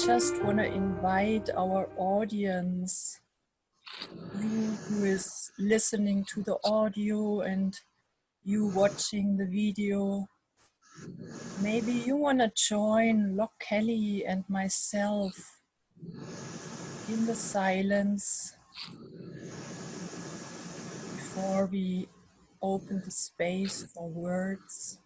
just want to invite our audience, you who is listening to the audio and you watching the video. Maybe you want to join Loch Kelly and myself in the silence before we open the space for words.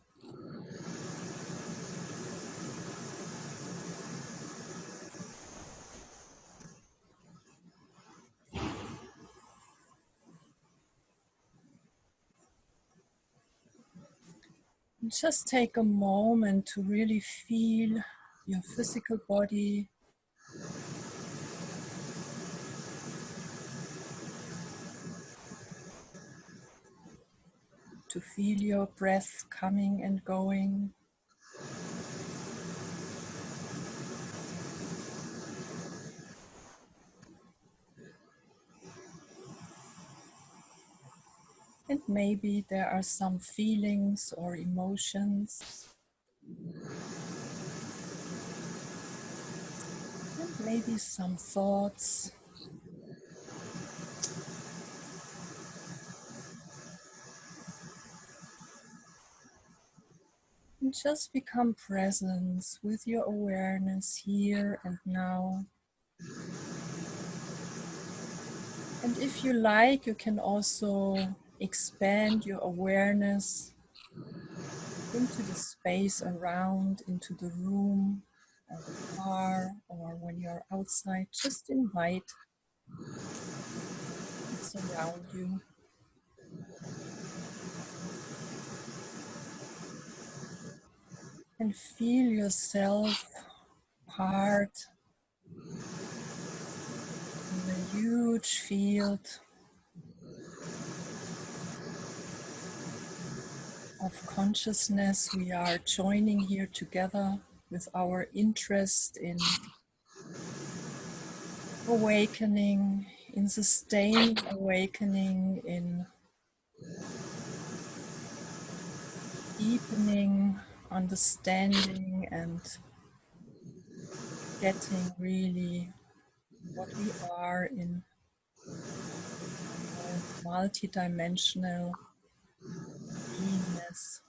And just take a moment to really feel your physical body. To feel your breath coming and going. And maybe there are some feelings or emotions. And maybe some thoughts. And just become present with your awareness here and now. And if you like, you can also expand your awareness into the space around, into the room or the car, or when you're outside, just invite what's around you. And feel yourself part in a huge field of consciousness. We are joining here together with our interest in awakening, in sustained awakening, in deepening understanding and getting really what we are in our multidimensional beingness.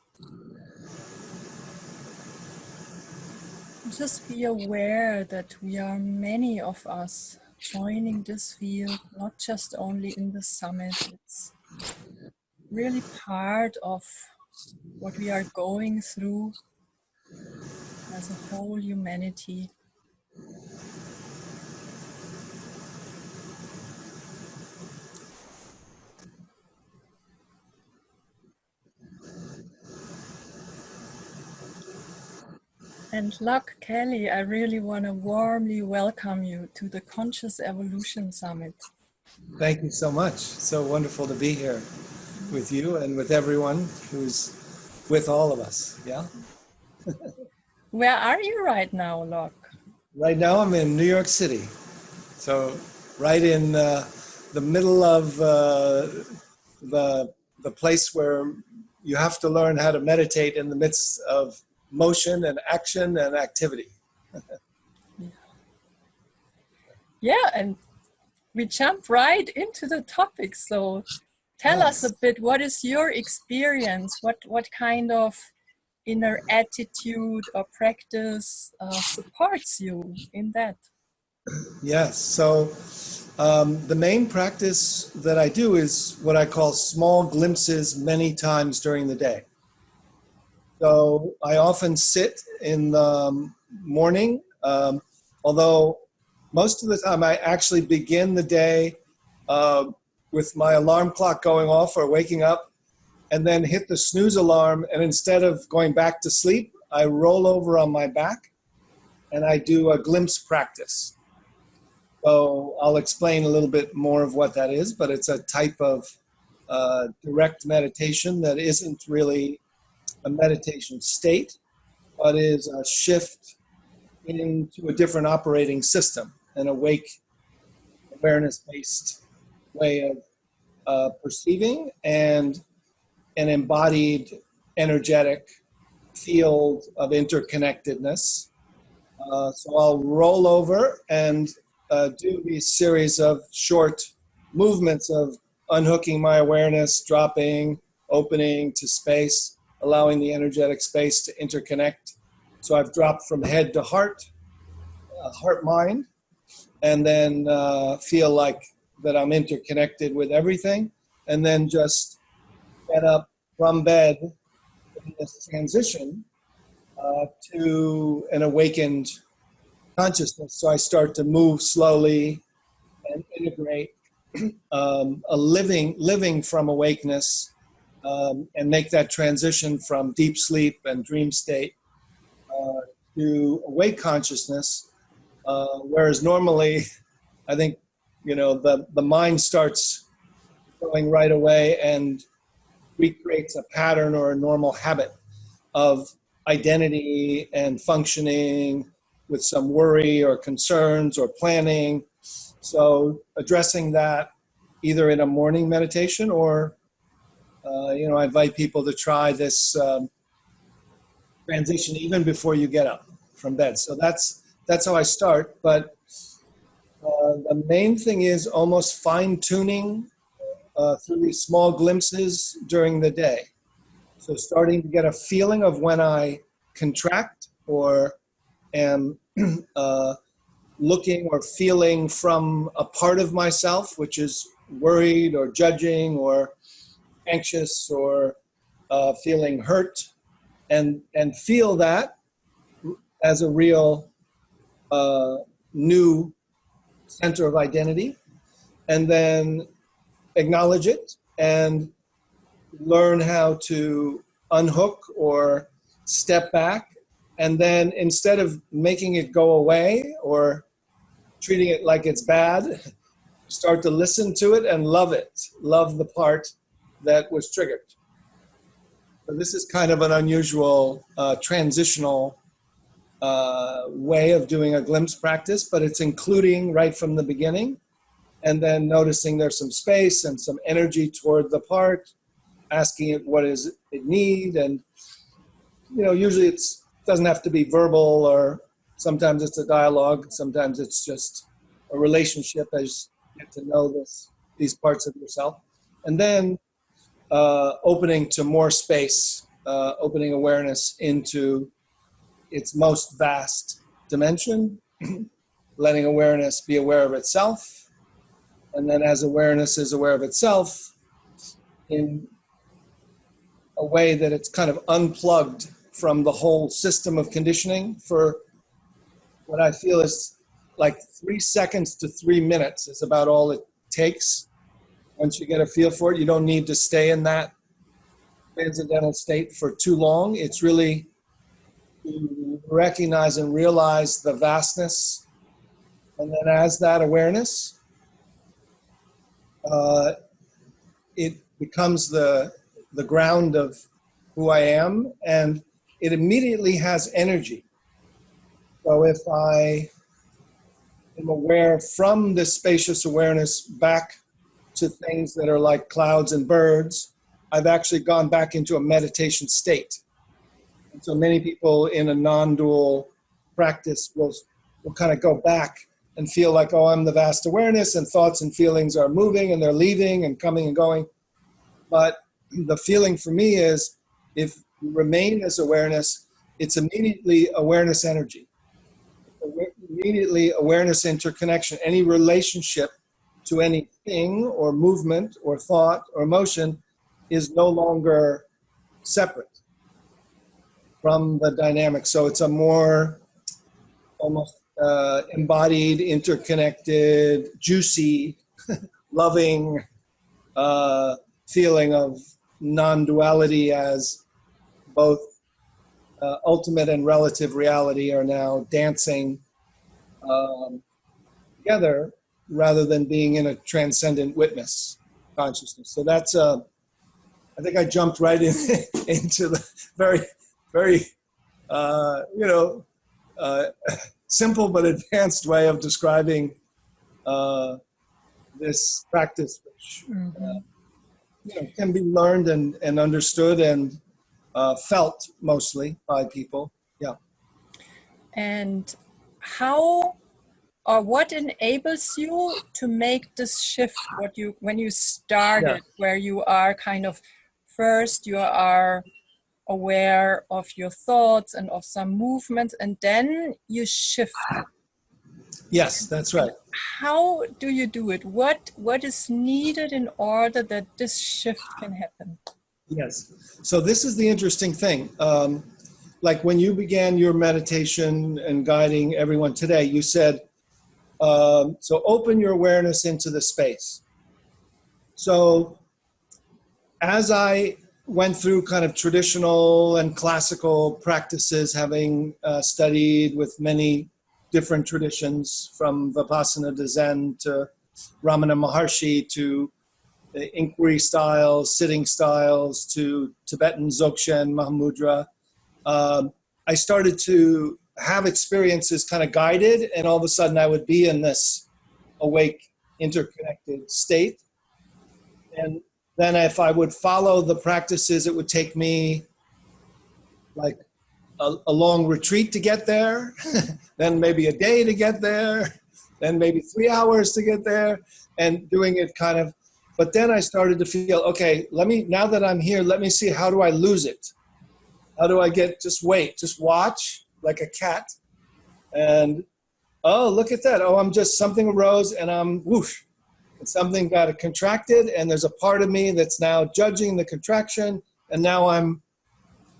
Just be aware that we are many of us joining this field, not just only in the summit. It's really part of what we are going through as a whole humanity. And Loch Kelly, I really want to warmly welcome you to the Conscious Evolution Summit. Thank you so much. So wonderful to be here with you and with everyone who's with all of us. Yeah. Where are you right now, Loch? Right now I'm in New York City. So right in the middle of the place where you have to learn how to meditate in the midst of motion and action and activity. Yeah, and we jump right into the topic. So tell us a bit, what is your experience? What kind of inner attitude or practice supports you in that? Yes, so the main practice that I do is what I call small glimpses many times during the day. So I often sit in the morning, although most of the time I actually begin the day with my alarm clock going off or waking up and then hit the snooze alarm, and instead of going back to sleep, I roll over on my back and I do a glimpse practice. So I'll explain a little bit more of what that is, but it's a type of direct meditation that isn't really a meditation state, but is a shift into a different operating system, an awake, awareness-based way of perceiving and an embodied, energetic field of interconnectedness So I'll roll over and do these series of short movements of unhooking my awareness, dropping, opening to space, allowing the energetic space to interconnect. So I've dropped from head to heart, heart mind, and then feel like that I'm interconnected with everything, and then just get up from bed in this transition to an awakened consciousness. So I start to move slowly and integrate a living from awakeness, and make that transition from deep sleep and dream state to awake consciousness. Whereas normally, I think, the mind starts going right away and recreates a pattern or a normal habit of identity and functioning with some worry or concerns or planning. So addressing that either in a morning meditation or, I invite people to try this transition even before you get up from bed. So that's how I start. But the main thing is almost fine tuning through these small glimpses during the day. So starting to get a feeling of when I contract or am looking or feeling from a part of myself, which is worried or judging or anxious or feeling hurt, and feel that as a real new center of identity, and then acknowledge it and learn how to unhook or step back. And then instead of making it go away or treating it like it's bad, start to listen to it and love it. Love the part that was triggered. So this is kind of an unusual transitional way of doing a glimpse practice, but it's including right from the beginning, and then noticing there's some space and some energy toward the part, asking it what is it need, and usually it doesn't have to be verbal, or sometimes it's a dialogue, sometimes it's just a relationship as you get to know these parts of yourself, and then opening to more space, opening awareness into its most vast dimension, letting awareness be aware of itself, and then as awareness is aware of itself in a way that it's kind of unplugged from the whole system of conditioning for what I feel is like 3 seconds to 3 minutes is about all it takes. Once you get a feel for it, you don't need to stay in that transcendental state for too long. It's really to recognize and realize the vastness. And then as that awareness, it becomes the ground of who I am, and it immediately has energy. So if I am aware from this spacious awareness back to things that are like clouds and birds, I've actually gone back into a meditation state. And so many people in a non-dual practice will kind of go back and feel like, oh, I'm the vast awareness, and thoughts and feelings are moving and they're leaving and coming and going. But the feeling for me is if you remain as awareness, it's immediately awareness energy. Immediately awareness interconnection. Any relationship to anything or movement or thought or emotion is no longer separate from the dynamic. So it's a more almost embodied, interconnected, juicy, loving feeling of non-duality, as both ultimate and relative reality are now dancing together rather than being in a transcendent witness consciousness. So that's, I think I jumped right into the very, very, simple but advanced way of describing this practice, which can be learned and understood and felt mostly by people. Yeah. And how or what enables you to make this shift, when you Yeah. started, where you are kind of first you are aware of your thoughts and of some movements, and then you shift. Yes, that's right. How do you do it? What is needed in order that this shift can happen? Yes. So this is the interesting thing. Like when you began your meditation and guiding everyone today, you said, so open your awareness into the space. So as I went through kind of traditional and classical practices, having studied with many different traditions, from Vipassana to Zen to Ramana Maharshi to inquiry styles, sitting styles to Tibetan Dzogchen, Mahamudra, I started to have experiences kind of guided, and all of a sudden I would be in this awake, interconnected state. And then if I would follow the practices, it would take me like a long retreat to get there, then maybe a day to get there, then maybe 3 hours to get there, and doing it kind of. But then I started to feel, okay, now that I'm here, let me see, how do I lose it? How do I just watch like a cat, and oh, look at that. Oh, something arose and I'm whoosh. And something got contracted, and there's a part of me that's now judging the contraction, and now I'm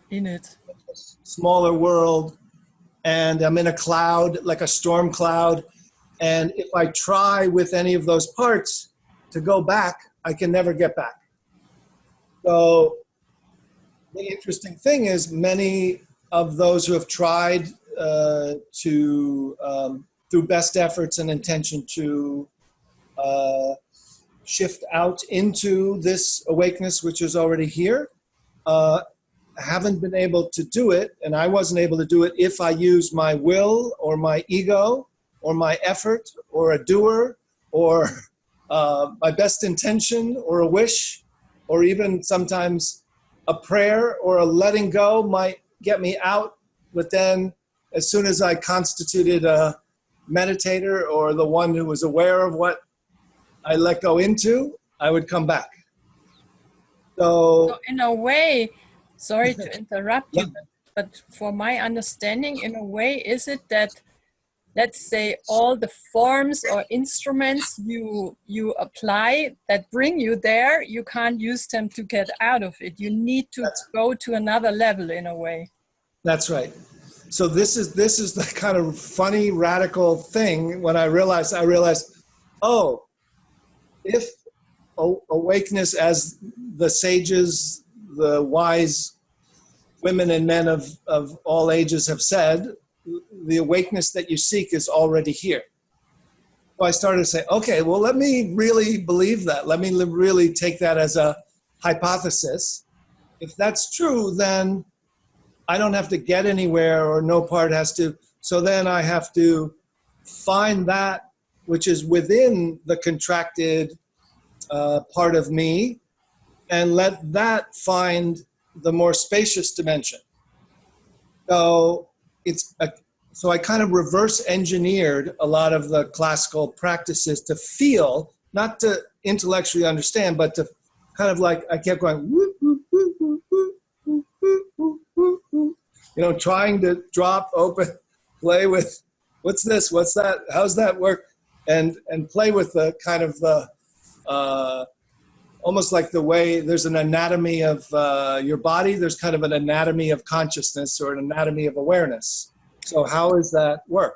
In it. a smaller world, and I'm in a cloud, like a storm cloud. And if I try with any of those parts to go back, I can never get back. So the interesting thing is, many of those who have tried through best efforts and intention to shift out into this awakeness, which is already here, haven't been able to do it. And I wasn't able to do it if I used my will or my ego or my effort or a doer or my best intention or a wish, or even sometimes a prayer or a letting go might get me out. But then as soon as I constituted a meditator or the one who was aware of what I let go into, I would come back. So in a way, sorry to interrupt Yeah. you, but for my understanding, in a way, is it that, let's say, all the forms or instruments you apply that bring you there, you can't use them to get out of it. You need to go to another level in a way. That's right. So this is the kind of funny, radical thing. When I realized, oh, if awakeness, as the sages, the wise women and men of all ages have said, the awakeness that you seek is already here. So I started to say, okay, well, let me really believe that. Let me really take that as a hypothesis. If that's true, then I don't have to get anywhere, or no part has to. So then I have to find that which is within the contracted part of me, and let that find the more spacious dimension. So so I kind of reverse engineered a lot of the classical practices to feel, not to intellectually understand, but to kind of like, I kept going, whoop, whoop, whoop, whoop, whoop, whoop, whoop, whoop, whoop, trying to drop, open, play with, what's this, what's that, how's that work, and play with the kind of the almost like the way there's an anatomy of your body, there's kind of an anatomy of consciousness or an anatomy of awareness. So how does that work?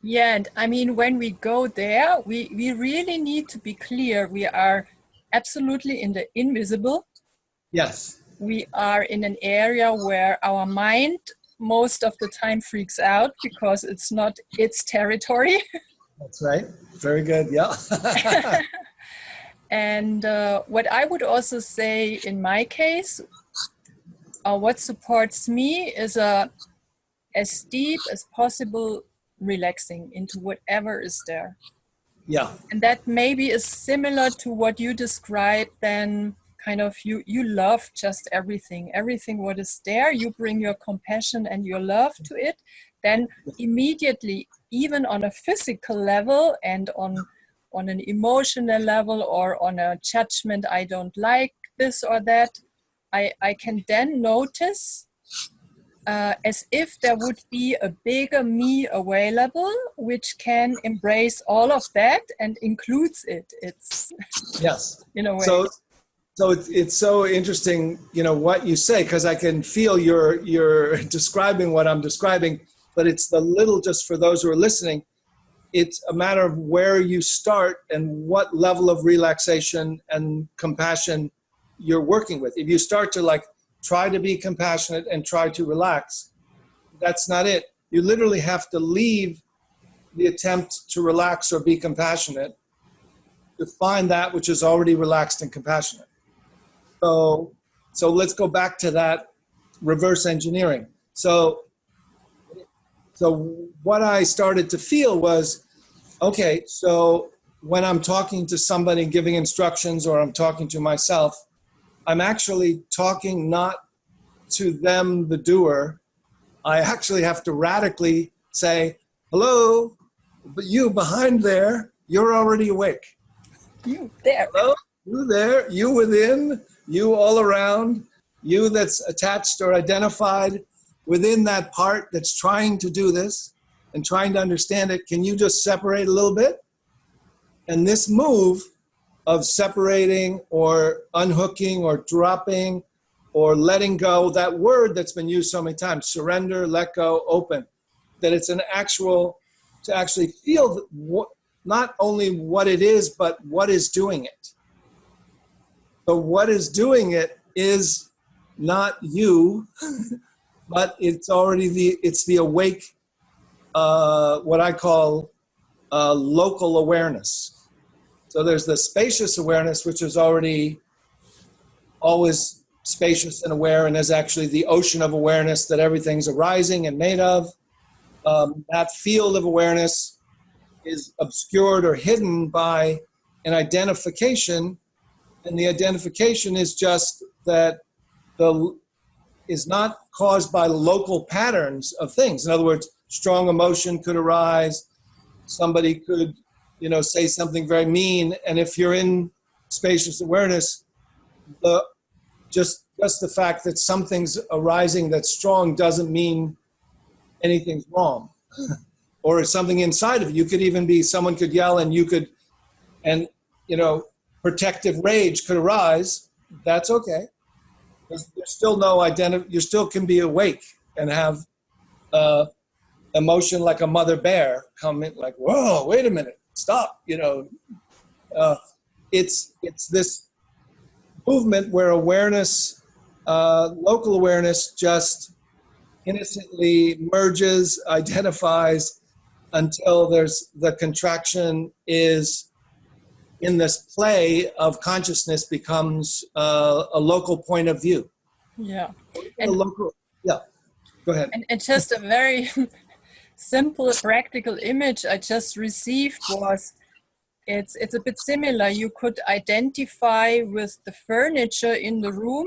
Yeah, and I mean, when we go there, we really need to be clear. We are absolutely in the invisible. Yes. We are in an area where our mind most of the time freaks out because it's not its territory. That's right. Very good. Yeah. And what I would also say in my case, what supports me is as deep as possible relaxing into whatever is there. Yeah. And that maybe is similar to what you described, then kind of you love just everything what is there. You bring your compassion and your love to it. then immediately, even on a physical level and on an emotional level or on a judgment, I don't like this or that, I can then notice as if there would be a bigger me available, which can embrace all of that and includes it. It's Yes. in a way. So it's so interesting, you know, what you say, because I can feel you're describing what I'm describing, but it's the little, just for those who are listening, it's a matter of where you start and what level of relaxation and compassion you're working with. If you start to like try to be compassionate and try to relax, that's not it. You literally have to leave the attempt to relax or be compassionate to find that which is already relaxed and compassionate. So let's go back to that reverse engineering. So what I started to feel was, okay, so when I'm talking to somebody, giving instructions, or I'm talking to myself, I'm actually talking not to them, the doer. I actually have to radically say, hello, but you behind there, you're already awake. You there. Hello, you there, you within, you all around, you that's attached or identified within that part that's trying to do this and trying to understand it. Can you just separate a little bit? And this move of separating or unhooking or dropping or letting go, that word that's been used so many times, surrender, let go, open, that it's an actual, to actually feel what, not only what it is, but what is doing it. So what is doing it is not you, but it's already it's the awake, what I call local awareness. So there's the spacious awareness, which is already always spacious and aware, and is actually the ocean of awareness that everything's arising and made of. That field of awareness is obscured or hidden by an identification, and the identification is just that is not caused by local patterns of things. In other words, strong emotion could arise. Somebody could, say something very mean, and if you're in spacious awareness, just the fact that something's arising that's strong doesn't mean anything's wrong. Or something inside of you could even be, someone could yell and you could, and protective rage could arise. That's okay. There's still no identity. You still can be awake and have emotion like a mother bear come in, like, whoa, wait a minute, stop. It's this movement where awareness, local awareness, just innocently merges, identifies, until there's the contraction is in this play of consciousness becomes a local point of view. Yeah. And yeah, go ahead. And just a very simple practical image I just received was, it's a bit similar. You could identify with the furniture in the room.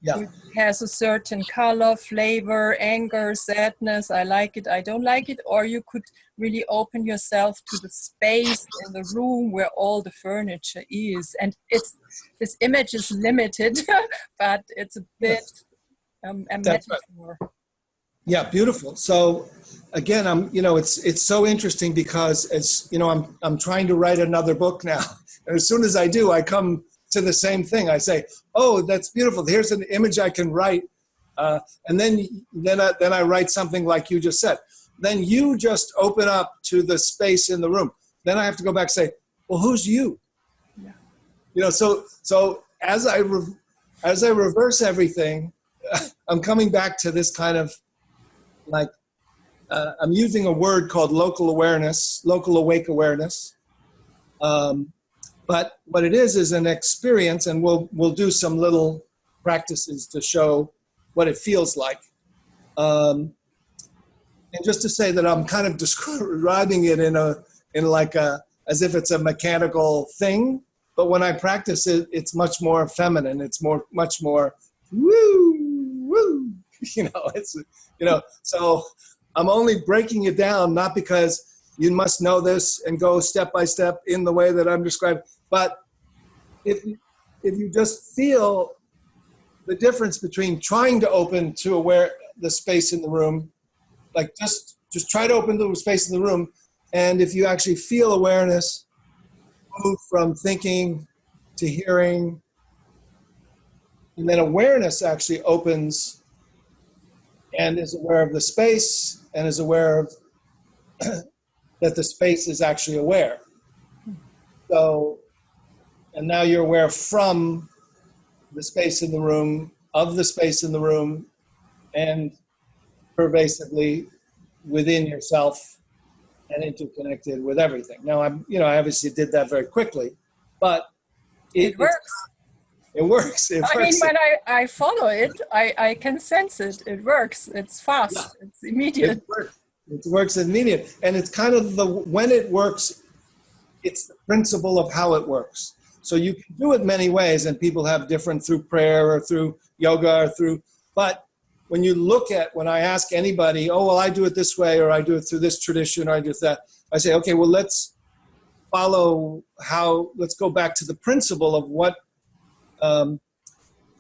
Yeah. It has a certain color, flavor, anger, sadness, I like it, I don't like it. Or you could really open yourself to the space in the room where all the furniture is. And this image is limited, but it's a bit a metaphor. Right. Yeah, beautiful. So again, it's so interesting because I'm trying to write another book now. And as soon as I do, I come to the same thing. I say, oh, that's beautiful. Here's an image I can write. And then I write something like you just said. Then you just open up to the space in the room. Then I have to go back and say, well, who's you? Yeah. So as I reverse everything, I'm coming back to this kind of like, I'm using a word called local awareness, local awake awareness. But what it is an experience, and we'll do some little practices to show what it feels like. And just to say that I'm kind of describing it as if it's a mechanical thing. But when I practice it, it's much more feminine. It's much more woo, woo. So I'm only breaking it down, not because you must know this and go step by step in the way that I'm describing, but if you just feel the difference between trying to open to aware the space in the room, like just try to open the space in the room, and if you actually feel awareness move from thinking to hearing, and then awareness actually opens and is aware of the space and is aware of that the space is actually aware. So, and now you're aware from the space in the room, of the space in the room, and pervasively within yourself and interconnected with everything. Now, I obviously did that very quickly, but It works. It works. It works. I mean, when I follow it, I can sense it. It works. It's fast. Yeah. It's immediate. It works. It works immediate. And it's kind of when it works, it's the principle of how it works. So you can do it many ways, and people have different through prayer or through yoga or but when you look at, when I ask anybody, oh, well, I do it this way, or I do it through this tradition, or I do it that, I say, okay, well, let's go back to the principle of what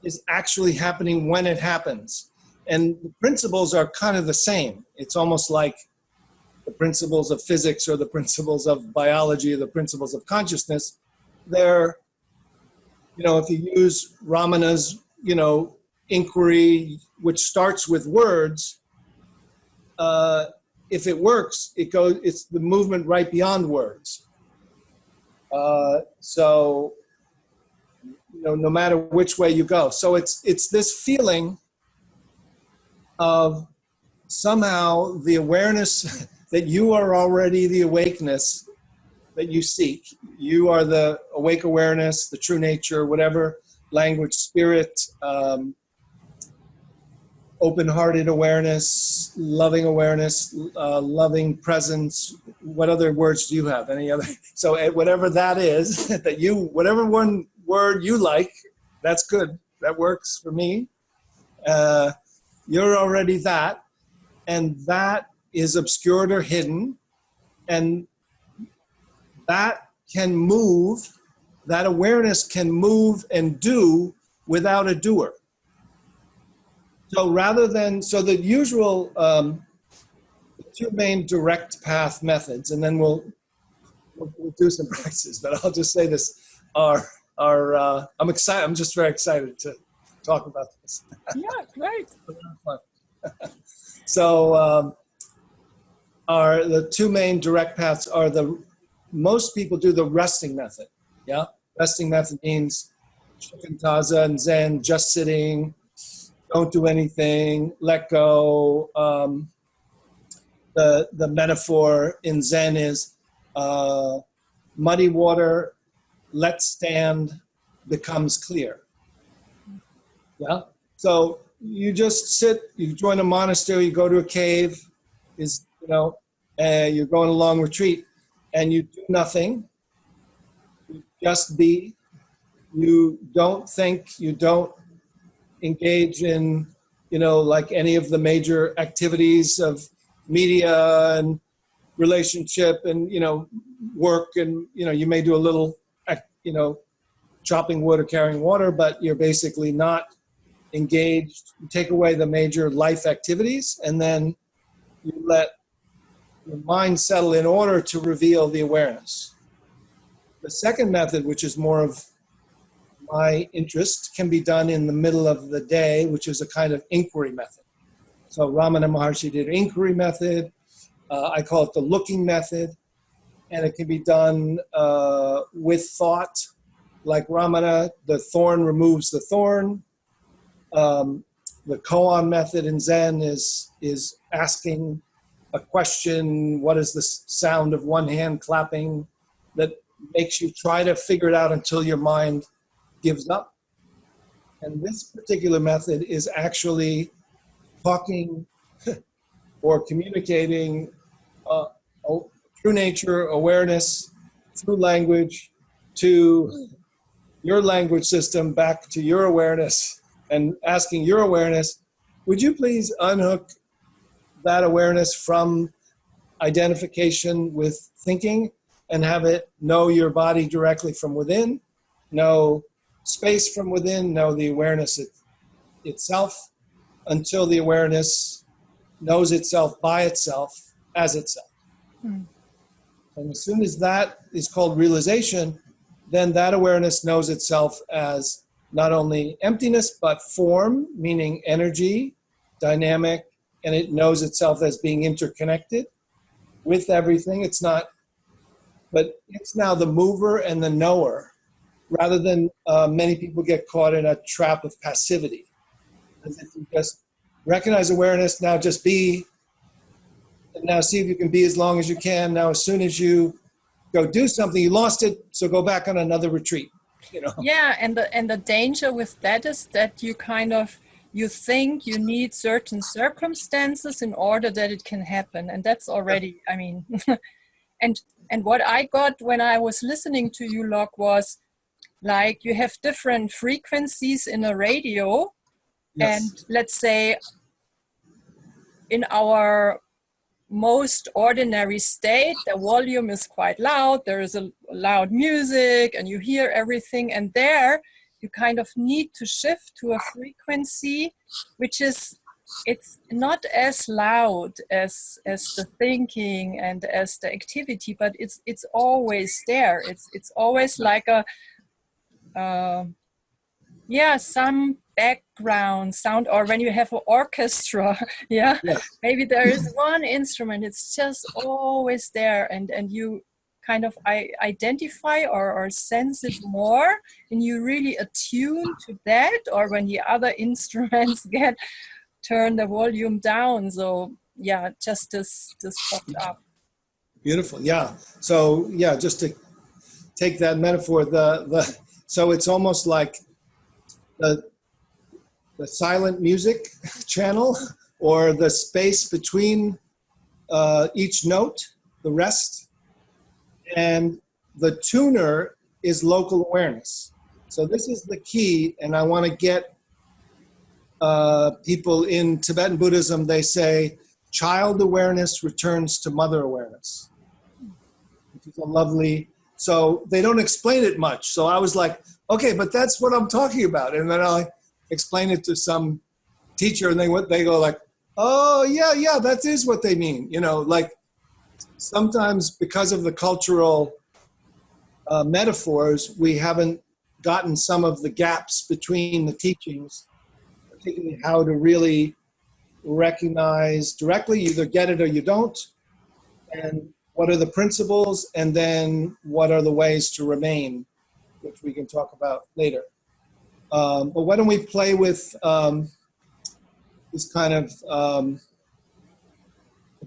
is actually happening when it happens. And the principles are kind of the same. It's almost like the principles of physics or the principles of biology or the principles of consciousness. They're, if you use Ramana's, inquiry, which starts with words, if it works, it's the movement right beyond words. So, no matter which way you go. So it's this feeling of somehow the awareness that you are already the awakeness that you seek. You are the awake awareness, the true nature, whatever language, spirit, open-hearted awareness, loving presence. What other words do you have? Any other? So whatever that is, whatever one word you like, that's good. That works for me. You're already that, and that is obscured or hidden, and that can move, that awareness can move and do without a doer. So the usual, the two main direct path methods, and then we'll do some practices, but I'll just say this, are I'm excited. I'm just very excited to talk about this. Yeah, great. So the two main direct paths are most people do the resting method. Yeah, resting method means shikantaza and Zen, just sitting, don't do anything, let go. The metaphor in Zen is muddy water, let stand, becomes clear. Yeah. So you just sit. You join a monastery. You go to a cave. You're going a long retreat, and you do nothing. You just be. You don't think. You don't engage in, like any of the major activities of media and relationship and, work. And, you may do a little, chopping wood or carrying water, but you're basically not engaged. You take away the major life activities, and then you let your mind settle in order to reveal the awareness. The second method, which is more of my interest, can be done in the middle of the day, which is a kind of inquiry method. So Ramana Maharshi did an inquiry method. I call it the looking method. And it can be done with thought. Like Ramana, the thorn removes the thorn. The koan method in Zen is asking a question. What is the sound of one hand clapping that makes you try to figure it out until your mind gives up? And this particular method is actually talking or communicating true nature, awareness through language to your language system, back to your awareness, and asking your awareness, would you please unhook that awareness from identification with thinking and have it know your body directly from within, know space from within, know the awareness itself, until the awareness knows itself by itself as itself. Hmm. And as soon as that is called realization, then that awareness knows itself as not only emptiness, but form, meaning energy, dynamic, and it knows itself as being interconnected with everything. It's not, but it's now the mover and the knower, rather than many people get caught in a trap of passivity. As if you just recognize awareness, now just be, and now see if you can be as long as you can. Now, as soon as you go do something, you lost it, so go back on another retreat. You know? Yeah, and the danger with that is that you think you need certain circumstances in order that it can happen, and that's already, I mean, and what I got when I was listening to you, Locke, was like you have different frequencies in a radio, and Yes. let's say in our most ordinary state, the volume is quite loud, there is a loud music and you hear everything, and there you kind of need to shift to a frequency which is, it's not as loud as the thinking and as the activity, but it's always there. It's always like a yeah, some background sound, or when you have an orchestra, yeah, Yes. maybe there is one instrument, it's just always there, and you kind of identify or sense it more, and you really attune to that, or when the other instruments get turn the volume down. So yeah, just this popped up. Beautiful. Yeah. So yeah, just to take that metaphor, so it's almost like the silent music channel, or the space between each note, the rest, and the tuner is local awareness. So this is the key, and I want to get people in Tibetan Buddhism, they say child awareness returns to mother awareness, which is a lovely, so they don't explain it much. So I was like, okay, but that's what I'm talking about. And then I explain it to some teacher, and they go like, oh yeah, that is what they mean. You know, like sometimes because of the cultural metaphors, we haven't gotten some of the gaps between the teachings, particularly how to really recognize directly, you either get it or you don't, and what are the principles, and then what are the ways to remain, which we can talk about later. But why don't we play with this kind of a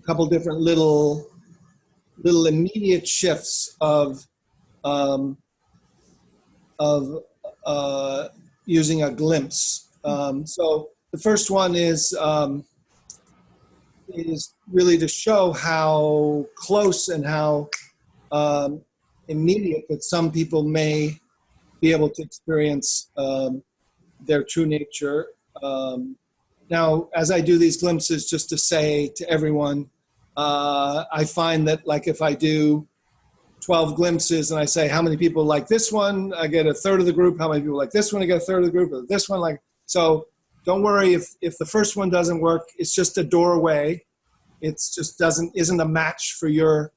couple different little immediate shifts of using a glimpse. So the first one is really to show how close and how immediate that some people may be able to experience their true nature. Now, as I do these glimpses, just to say to everyone, I find that like if I do 12 glimpses and I say, how many people like this one? I get a third of the group. How many people like this one? I get a third of the group. This one, like, so don't worry if the first one doesn't work. It's just a doorway. It's just isn't a match for your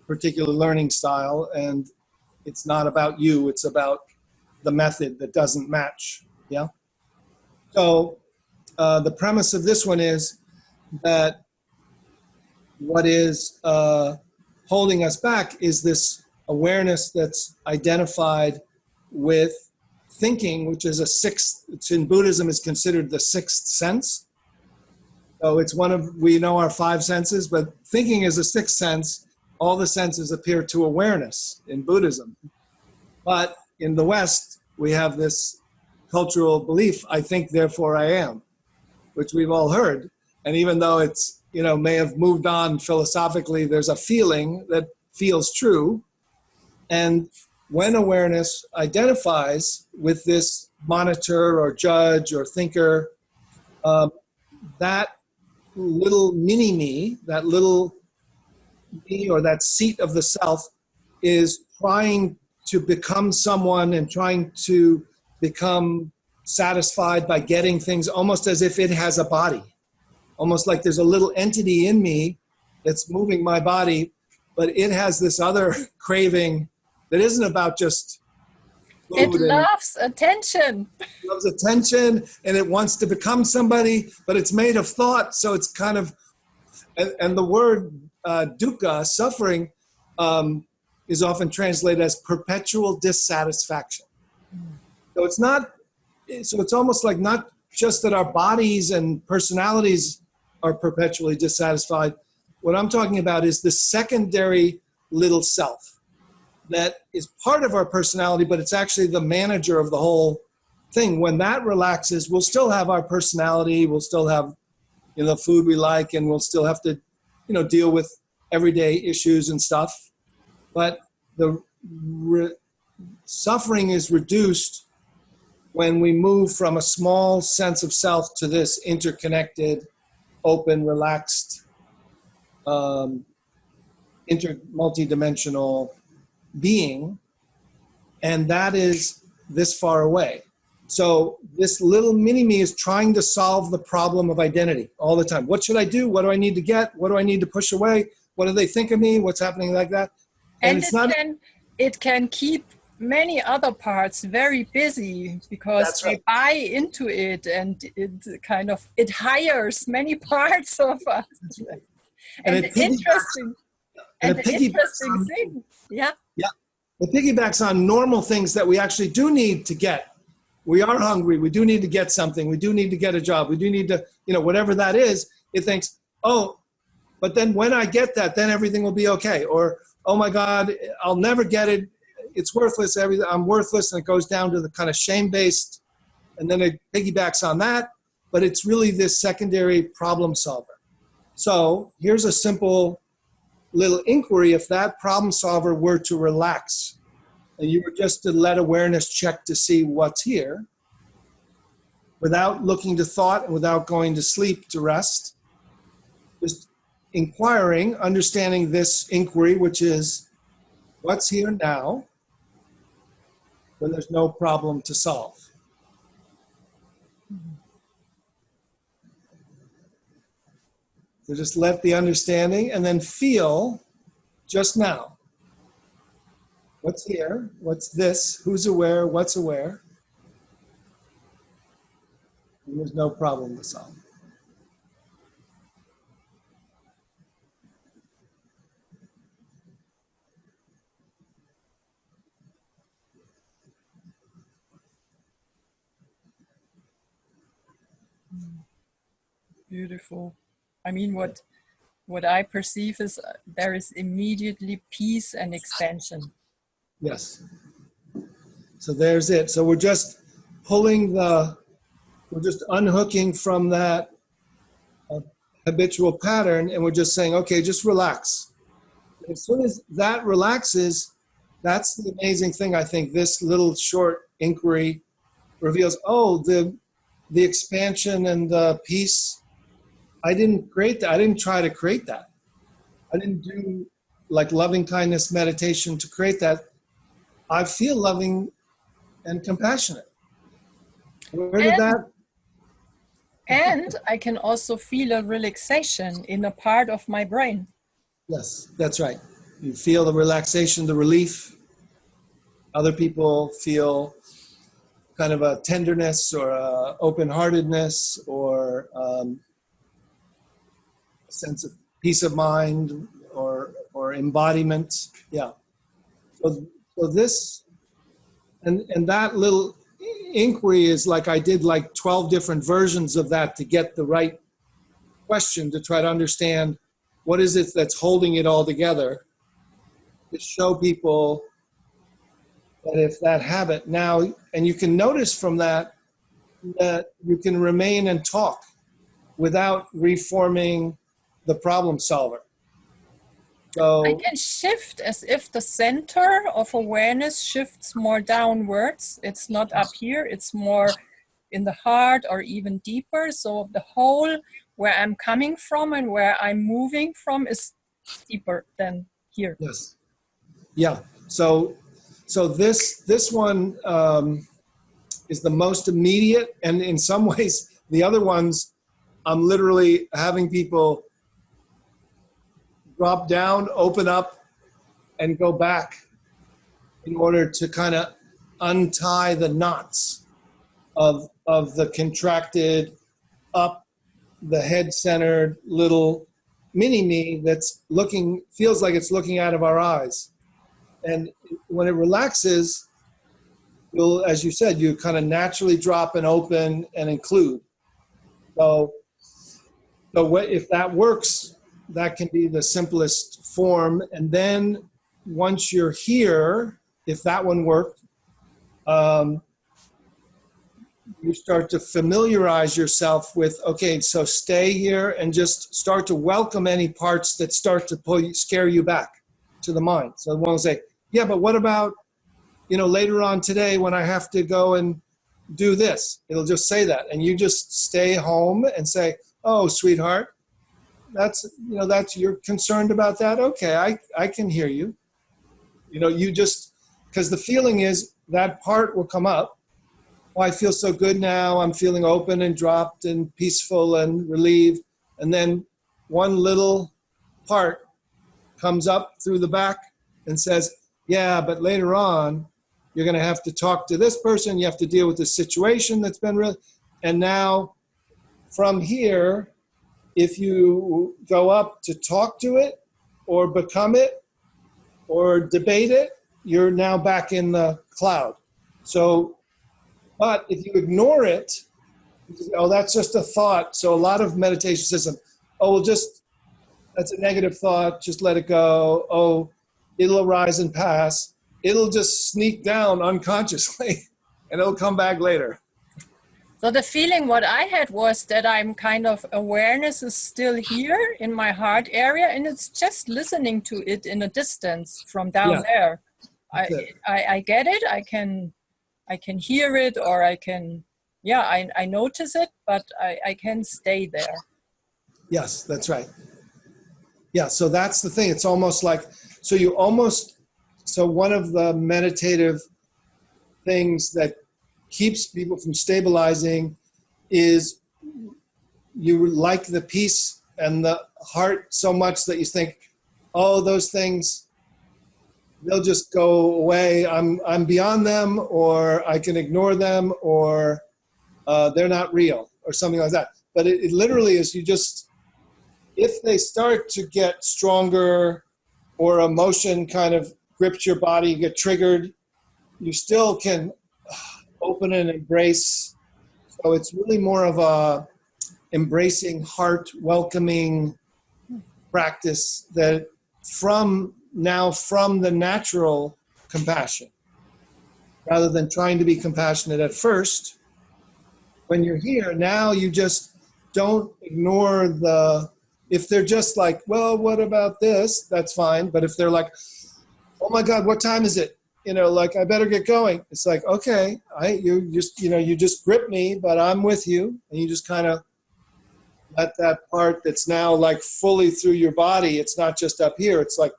particular learning style. And it's not about you. It's about the method that doesn't match. Yeah. So the premise of this one is that what is holding us back is this awareness that's identified with thinking, which is a sixth, it's in Buddhism is considered the sixth sense. So it's one of, we know our five senses, but thinking is a sixth sense. All the senses appear to awareness in Buddhism. But in the West, we have this cultural belief, I think, therefore I am, which we've all heard. And even though it's, you know, may have moved on philosophically, there's a feeling that feels true. And when awareness identifies with this monitor or judge or thinker, that little mini me, that little me or that seat of the self, is trying to become someone and trying to become satisfied by getting things, almost as if it has a body, almost like there's a little entity in me that's moving my body, but it has this other craving that isn't about just It food, and loves attention. loves attention, and it wants to become somebody, but it's made of thought. So it's kind of, and the word dukkha, suffering, is often translated as perpetual dissatisfaction. So it's not, so it's almost like not just that our bodies and personalities are perpetually dissatisfied. What I'm talking about is the secondary little self that is part of our personality, but it's actually the manager of the whole thing. When that relaxes, we'll still have our personality, we'll still have, the food we like, and we'll still have to, deal with everyday issues and stuff. But the suffering is reduced when we move from a small sense of self to this interconnected, open, relaxed, multidimensional being, and that is this far away. So this little mini-me is trying to solve the problem of identity all the time. What should I do? What do I need to get? What do I need to push away? What do they think of me? What's happening like that? And it can keep many other parts very busy because they buy into it, and it hires many parts of us. And the interesting thing, it piggybacks on normal things that we actually do need to get. We are hungry. We do need to get something. We do need to get a job. We do need to, whatever that is. It thinks, oh, but then when I get that, then everything will be okay. Or, oh my God, I'll never get it. It's worthless. I'm worthless. And it goes down to the kind of shame-based, and then it piggybacks on that. But it's really this secondary problem solver. So here's a simple little inquiry. If that problem solver were to relax, and you were just to let awareness check to see what's here, without looking to thought and without going to sleep to rest, just inquiring, understanding this inquiry, which is what's here now when there's no problem to solve. So just let the understanding, and then feel just now. What's here? What's this? Who's aware? What's aware? And there's no problem to solve. Beautiful. I mean, what I perceive is there is immediately peace and expansion. Yes. So there's it. So we're just we're just unhooking from that habitual pattern, and we're just saying, okay, just relax. As soon as that relaxes, that's the amazing thing. I think this little short inquiry reveals, oh, the expansion and the peace, I didn't create that. I didn't try to create that. I didn't do like loving kindness meditation to create that. I feel loving and compassionate. Where did that? And I can also feel a relaxation in a part of my brain. Yes, that's right. You feel the relaxation, the relief. Other people feel kind of a tenderness or a open-heartedness or a sense of peace of mind or embodiment. Yeah. So this, and that little inquiry is like I did like 12 different versions of that to get the right question, to try to understand what is it that's holding it all together, to show people that if that habit now, and you can notice from that you can remain and talk without reforming the problem solver. So I can shift as if the center of awareness shifts more downwards. It's not up here, it's more in the heart or even deeper. So the whole where I'm coming from and where I'm moving from is deeper than here. Yes. Yeah. So this one is the most immediate, and in some ways, the other ones, I'm literally having people drop down, open up, and go back in order to kind of untie the knots of the contracted up, the head-centered little mini-me that's feels like it's looking out of our eyes. And when it relaxes, as you said, you kind of naturally drop and open and include. So if that works, that can be the simplest form. And then once you're here, if that one worked, you start to familiarize yourself with, okay, so stay here and just start to welcome any parts that start to scare you back to the mind. So one will say, yeah, but what about, later on today when I have to go and do this? It'll just say that. And you just stay home and say, oh, sweetheart, you're concerned about that. Okay, I can hear you. You just, because the feeling is that part will come up. Oh, I feel so good now. I'm feeling open and dropped and peaceful and relieved. And then one little part comes up through the back and says, yeah, but later on, you're going to have to talk to this person. You have to deal with this situation that's been real. And now from here, if you go up to talk to it or become it or debate it, you're now back in the cloud. So, but if you ignore it, oh, that's just a thought. So a lot of meditation system, oh, that's a negative thought. Just let it go. Oh, it'll arise and pass. It'll just sneak down unconsciously and it'll come back later. So the feeling what I had was that I'm kind of awareness is still here in my heart area and it's just listening to it in a distance from down there. I get it. I can hear it or I can, I notice it, but I can stay there. Yes, that's right. Yeah, so that's the thing. It's almost like, so one of the meditative things that keeps people from stabilizing is you like the peace and the heart so much that you think, oh, those things, they'll just go away. I'm beyond them, or I can ignore them, or they're not real, or something like that. But it literally is if they start to get stronger or emotion kind of grips your body, you get triggered, you still can open and embrace. So it's really more of a embracing, heart welcoming practice that from the natural compassion, rather than trying to be compassionate at first. When you're here, now you just don't ignore if they're just like, well, what about this? That's fine. But if they're like, oh my God, what time is it? I better get going. It's like, okay, you just grip me, but I'm with you. And you just kind of let that part that's now like fully through your body. It's not just up here. It's like,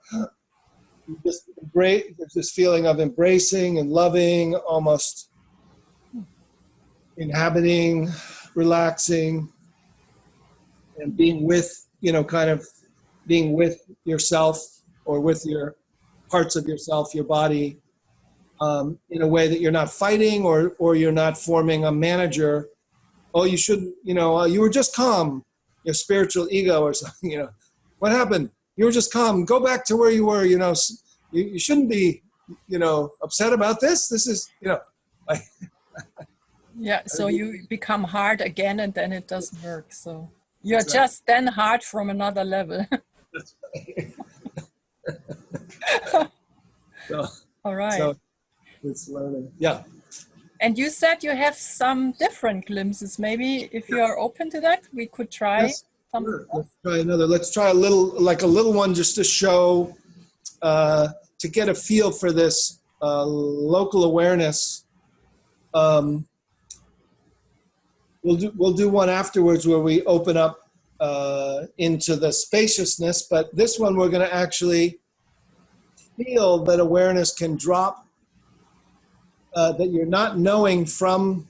you just embrace, there's this feeling of embracing and loving, almost inhabiting, relaxing, and being with, kind of being with yourself or with your parts of yourself, your body, in a way that you're not fighting or you're not forming a manager. Oh, you shouldn't, you were just calm, your spiritual ego or something, what happened? You were just calm. Go back to where you were, you shouldn't be, upset about this. This is, like. Yeah, so you become hard again and then it doesn't work. So you're just then hard from another level. That's right. All right. So it's learning. Yeah. And you said you have some different glimpses. Maybe if you are open to that, we could try. Yes, sure. Let's try another. Let's try a little one just to show, to get a feel for this local awareness. We'll do one afterwards where we open up into the spaciousness, but this one we're going to actually feel that awareness can drop, that you're not knowing from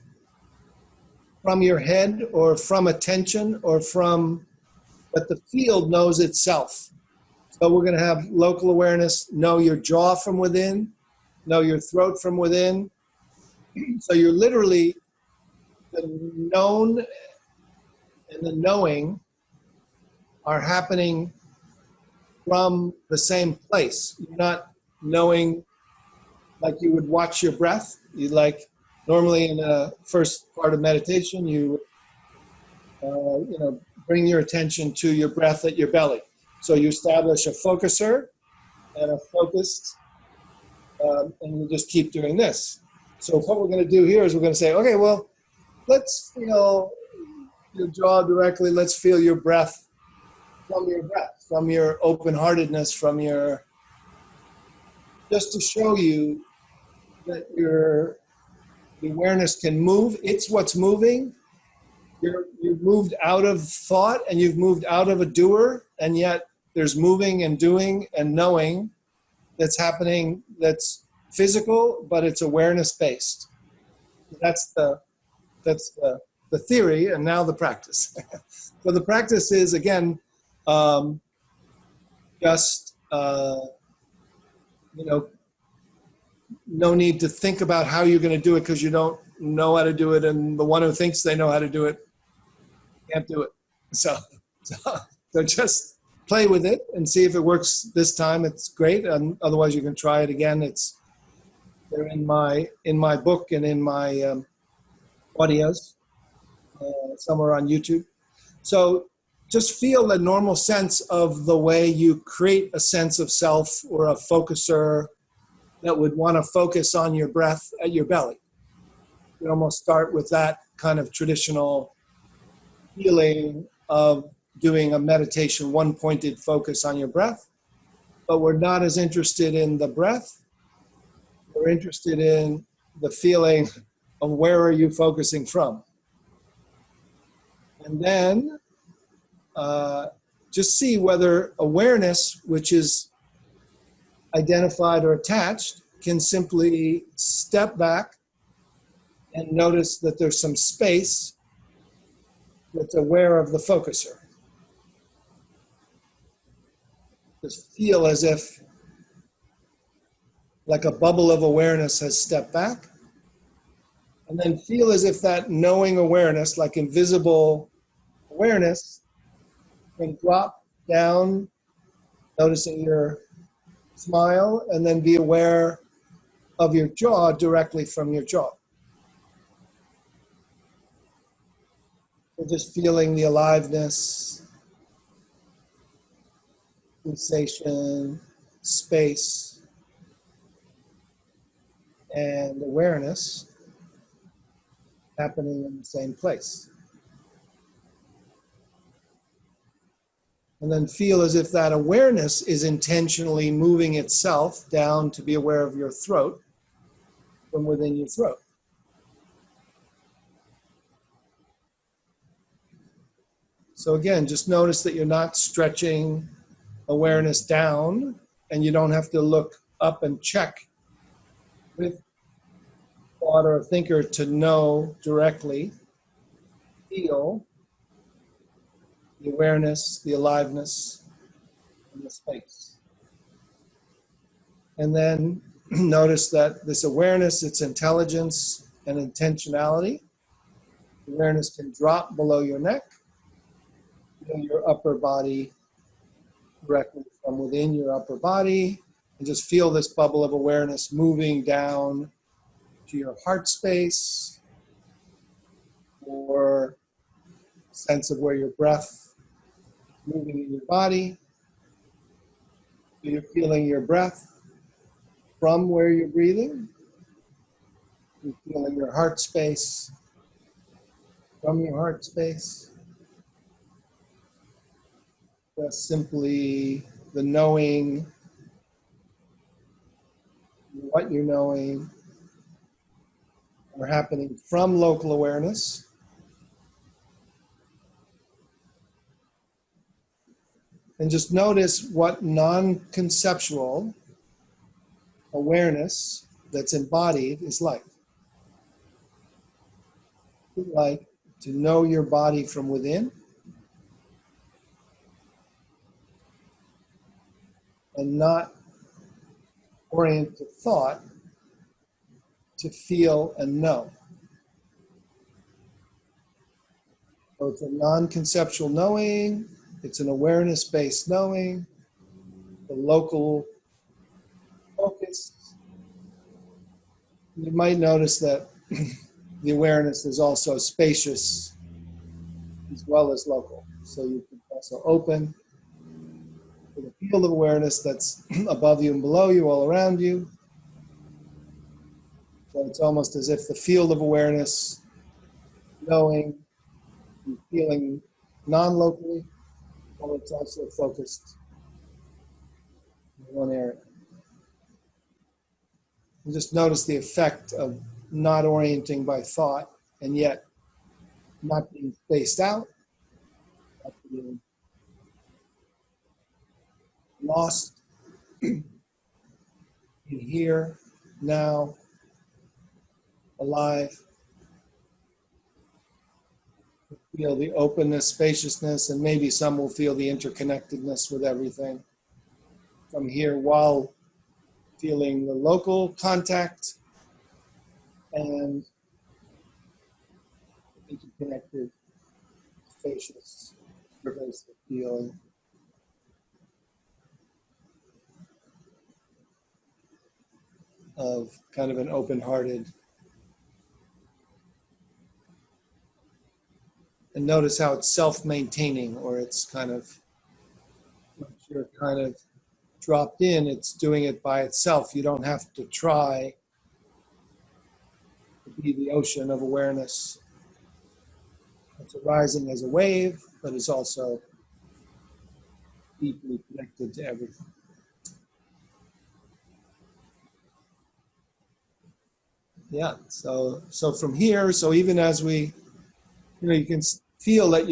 your head or from attention or from, but the field knows itself. So we're going to have local awareness, know your jaw from within, know your throat from within. So you're literally, the known and the knowing are happening from the same place. You're not knowing like you would watch your breath. You like, normally in the first part of meditation, you bring your attention to your breath at your belly. So you establish a focuser and a focused, and you just keep doing this. So what we're going to do here is we're going to say, okay, well, let's feel your jaw directly. Let's feel your breath, from your open-heartedness, from your, just to show you that your awareness can move. It's what's moving. You've moved out of thought and you've moved out of a doer, and yet there's moving and doing and knowing that's happening, that's physical, but it's awareness-based. That's the theory, and now the practice. So the practice is, again, just, no need to think about how you're going to do it because you don't know how to do it, and the one who thinks they know how to do it can't do it. So just play with it and see if it works this time. It's great, and otherwise you can try it again. They're in my book and in my audios. Some are on YouTube. So just feel the normal sense of the way you create a sense of self, or a focuser that would want to focus on your breath at your belly. You almost start with that kind of traditional feeling of doing a meditation, one-pointed focus on your breath. But we're not as interested in the breath. We're interested in the feeling of where are you focusing from. And then just see whether awareness, which is identified or attached, can simply step back and notice that there's some space that's aware of the focuser. Just feel as if like a bubble of awareness has stepped back, and then feel as if that knowing awareness, like invisible awareness, can drop down, noticing your smile, and then be aware of your jaw directly from your jaw. We're just feeling the aliveness, sensation, space, and awareness happening in the same place. And then feel as if that awareness is intentionally moving itself down to be aware of your throat from within your throat. So again, just notice that you're not stretching awareness down, and you don't have to look up and check with thought or a thinker to know directly. Feel the awareness, the aliveness, and the space. And then notice that this awareness, its intelligence and intentionality, awareness can drop below your neck, your upper body, directly from within your upper body, and just feel this bubble of awareness moving down to your heart space, or sense of where your breath moving in your body. So you're feeling your breath from where you're breathing. You're feeling your heart space from your heart space. Just simply the knowing, what you're knowing, are happening from local awareness. and just notice what non-conceptual awareness that's embodied is like. Like to know your body from within and not orient to thought to feel and know. So it's a non-conceptual knowing, it's an awareness-based knowing, the local focus. You might notice that the awareness is also spacious as well as local. So you can also open to the field of awareness that's above you and below you, all around you. So it's almost as if the field of awareness, knowing and feeling non-locally, while it's also focused in one area. And just notice the effect of not orienting by thought and yet not being spaced out, not being lost in here, now, alive. Feel the openness, spaciousness, and maybe some will feel the interconnectedness with everything from here while feeling the local contact and interconnected, spacious, pervasive feeling. Of kind of an open-hearted. And notice how it's self-maintaining, or it's kind of, once you're kind of dropped in, it's doing it by itself. You don't have to try to be the ocean of awareness. It's arising as a wave, but is also deeply connected to everything. Yeah, so from here, so even as we, you can feel that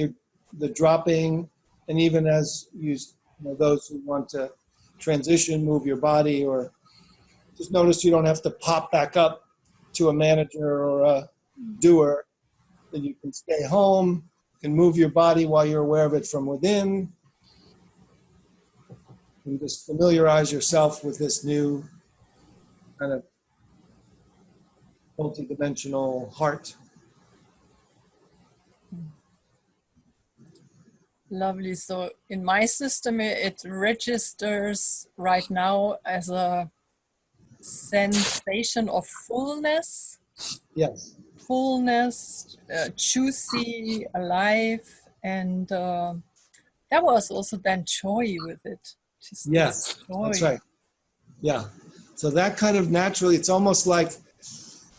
the dropping, and even as you those who want to transition, move your body, or just notice you don't have to pop back up to a manager or a doer, that you can stay home, you can move your body while you're aware of it from within, and just familiarize yourself with this new kind of multidimensional heart. Lovely. So in my system, it registers right now as a sensation of fullness. Yes. Fullness, juicy, alive, and there was also then joy with it. Just Yes, joy. that's right. Yeah. So that kind of naturally, it's almost like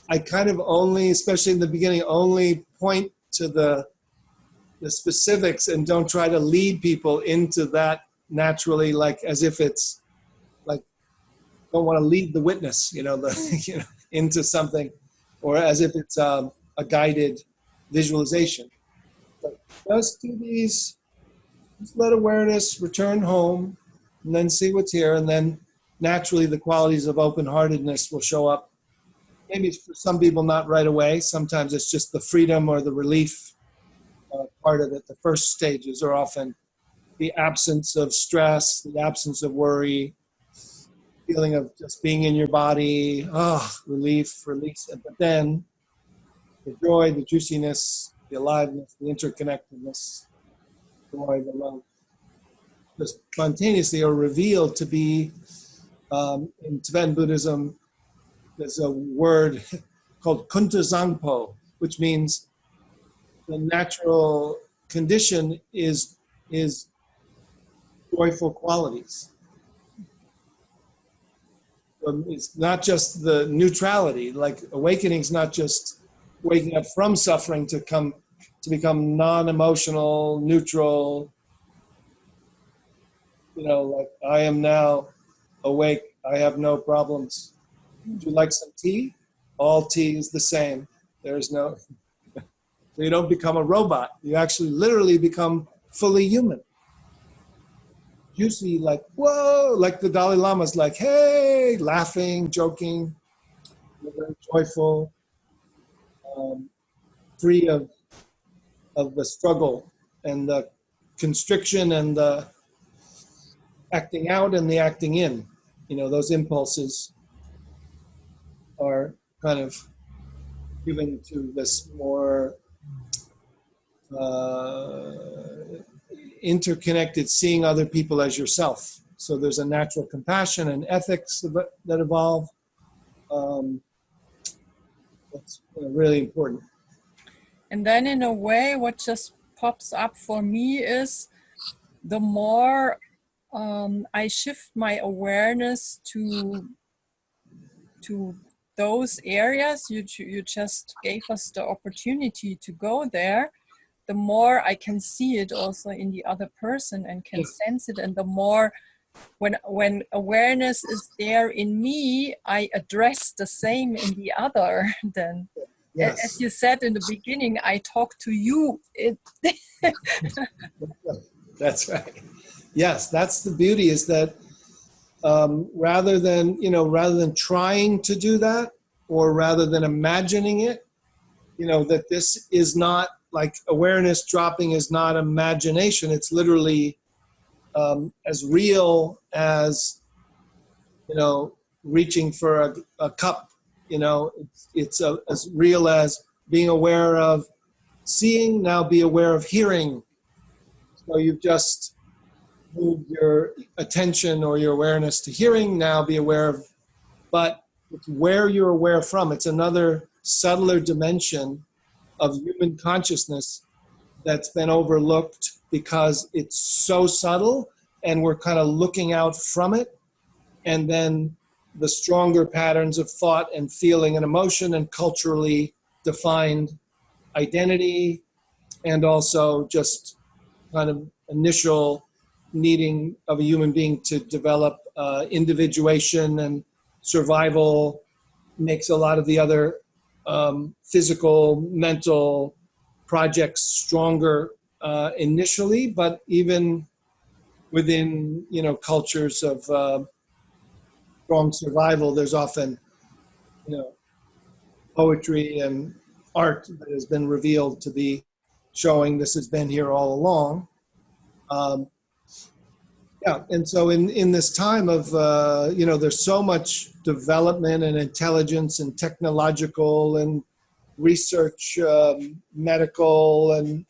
I kind of only, especially in the beginning, only point to the specifics and don't try to lead people into that naturally, like as if it's like, don't want to lead the witness, into something, or as if it's a guided visualization. But just do these, just let awareness return home, and then see what's here, and then naturally the qualities of open-heartedness will show up. Maybe for some people not right away. Sometimes it's just the freedom or the relief part of it. The first stages are often the absence of stress, the absence of worry, feeling of just being in your body, relief, release. But then the joy, the juiciness, the aliveness, the interconnectedness, joy, the love, just spontaneously are revealed to be, in Tibetan Buddhism, there's a word called kunta zangpo, which means the natural condition is joyful qualities. It's not just the neutrality, like awakening is not just waking up from suffering to become non-emotional, neutral, like I am now awake, I have no problems. Would you like some tea? All tea is the same. There's no, so you don't become a robot. You actually literally become fully human. juicy, like, whoa, like the Dalai Lama's like, hey, laughing, joking, very joyful, um, free of the struggle and the constriction and the acting out and the acting in. You know, those impulses are kind of given to this more uh, interconnected, seeing other people as yourself. So there's a natural compassion and ethics that evolve. That's really important. And then in a way, what just pops up for me is the more I shift my awareness to those areas, you just gave us the opportunity to go there, the more I can see it also in the other person and can sense it. And the more when awareness is there in me, I address the same in the other. Then, Yes. as you said in the beginning, I talk to you. That's right. Yes, that's the beauty, is that rather than trying to do that, or rather than imagining it, that this is not like awareness dropping is not imagination. It's literally as real as, reaching for a cup. It's as real as being aware of seeing, now be aware of hearing. So you've just moved your attention or your awareness to hearing, now be aware of, but it's where you're aware from. It's another subtler dimension of human consciousness that's been overlooked because it's so subtle and we're kind of looking out from it. And then the stronger patterns of thought and feeling and emotion and culturally defined identity, and also just kind of initial needing of a human being to develop individuation and survival makes a lot of the other physical, mental projects stronger initially, but even within, cultures of strong survival, there's often, poetry and art that has been revealed to be showing this has been here all along. And so in this time of, there's so much development and intelligence and technological and research, medical, and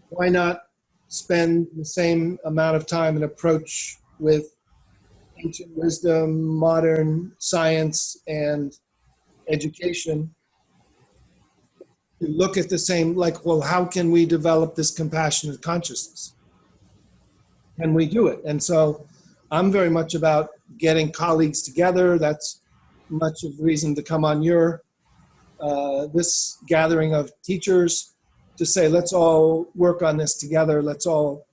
why not spend the same amount of time and approach with ancient wisdom, modern science, and education to look at the same, like, well, how can we develop this compassionate consciousness? Can we do it? And so I'm very much about getting colleagues together. That's much of the reason to come on your this gathering of teachers, to say, let's all work on this together. Let's all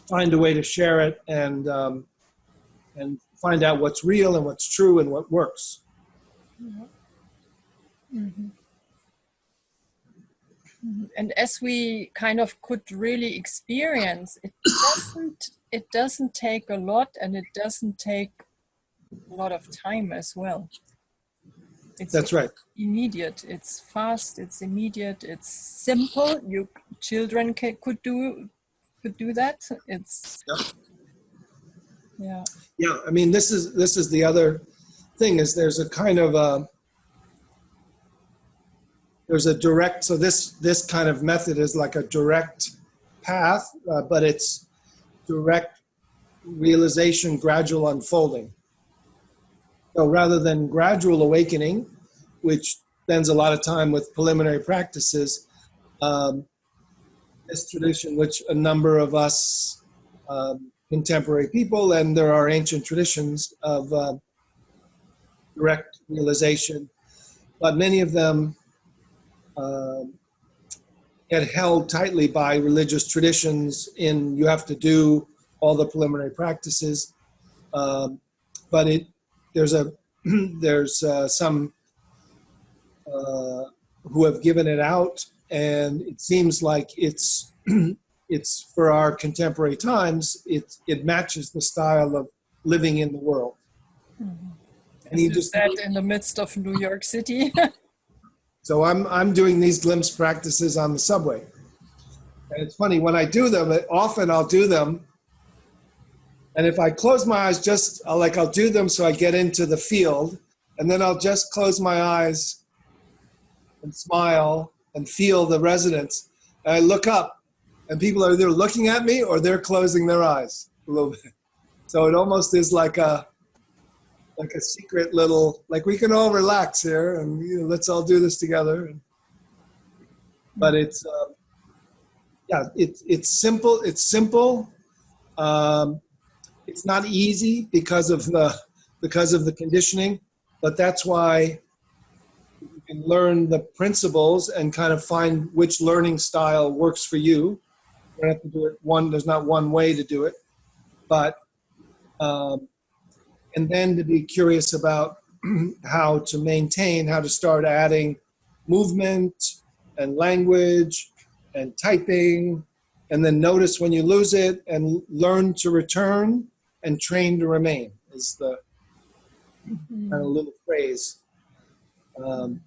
find a way to share it and find out what's real and what's true and what works. Mm-hmm. And as we kind of could really experience, it doesn't take a lot, and it doesn't take a lot of time as well. That's right. Immediate. It's fast. It's immediate. It's simple. Children could do that. It's yeah. I mean, this is the other thing, is there's a kind of there's a direct, so this kind of method is like a direct path, but it's direct realization, gradual unfolding. So rather than gradual awakening, which spends a lot of time with preliminary practices, this tradition, which a number of us contemporary people, and there are ancient traditions of direct realization, but many of them get held tightly by religious traditions in you have to do all the preliminary practices, but there's some who have given it out, and it seems like it's it's for our contemporary times, it matches the style of living in the world. And As you you just said, in the midst of New York City. so I'm doing these glimpse practices on the subway. And it's funny, when I do them, often I'll do them, and if I close my eyes, I'll do them so I get into the field, and then I'll just close my eyes and smile and feel the resonance. And I look up, and people are either looking at me or they're closing their eyes a little bit. So it almost is like a secret little, like we can all relax here, and let's all do this together. But it's it's simple. It's simple. It's not easy because of the conditioning, but that's why you can learn the principles and kind of find which learning style works for you. You don't have to do it there's not one way to do it, but and then to be curious about how to start adding movement and language and typing, and then notice when you lose it and learn to return and train to remain is the kind of little phrase. So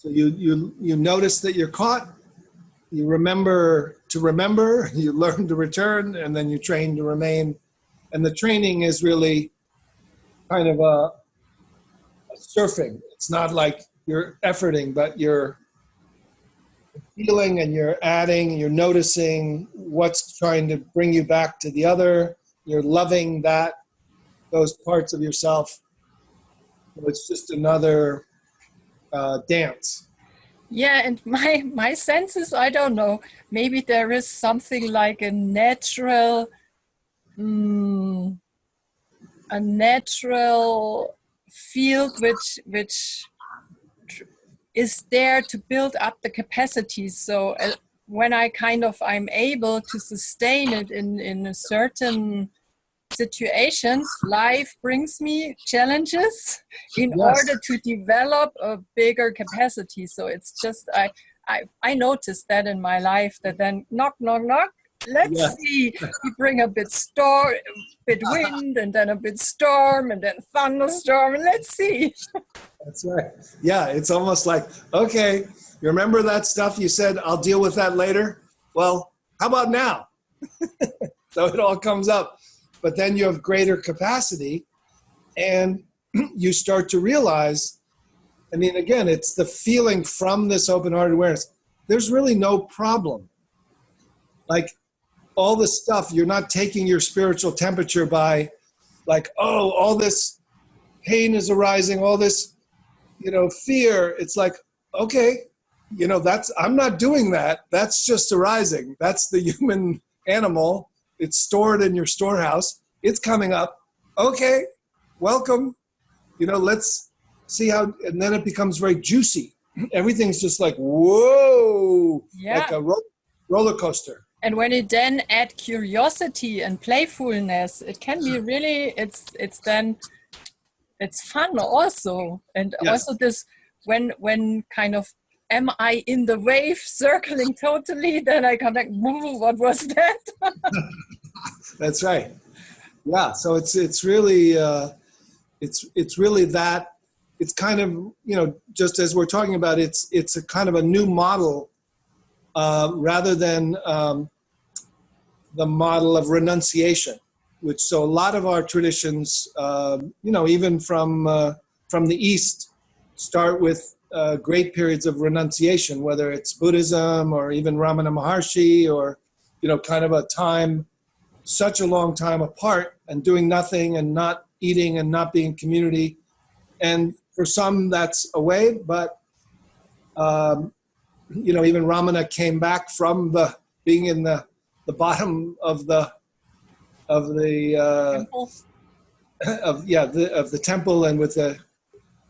you notice that you're caught, you remember to remember, you learn to return, and then you train to remain. And the training is really kind of a surfing. It's not like you're efforting, but you're feeling and you're adding, you're noticing what's trying to bring you back to the other. You're loving those parts of yourself. So it's just another dance. Yeah, and my sense is, I don't know, maybe there is something like a natural field which is there to build up the capacities. So when I'm able to sustain it in a certain situations, life brings me challenges in order to develop a bigger capacity. So it's just I noticed that in my life, that then knock knock knock, let's see, we bring a bit wind, and then a bit storm, and then thunderstorm, and let's see. That's right. Yeah, it's almost like, okay, you remember that stuff you said, I'll deal with that later? Well, how about now? So it all comes up. But then you have greater capacity, and you start to realize, I mean, again, it's the feeling from this open-hearted awareness. There's really no problem. Like all this stuff, you're not taking your spiritual temperature by like, oh, all this pain is arising, all this, fear. It's like, okay, I'm not doing that. That's just arising. That's the human animal. It's stored in your storehouse. It's coming up. Okay, welcome. Let's see how, and then it becomes very juicy. Everything's just like, whoa, like a roller coaster. And when you then add curiosity and playfulness, it can be really, it's fun also. And also this, when kind of, am I in the wave circling totally? Then I come back, what was that? That's right. Yeah. So it's really that. It's kind of, just as we're talking about, it's a kind of a new model rather than the model of renunciation, so a lot of our traditions, even from the East, start with great periods of renunciation, whether it's Buddhism or even Ramana Maharshi, or, kind of a time, such a long time apart and doing nothing and not eating and not being in community. And for some that's a way, but, even Ramana came back from being in the bottom of the temple and with the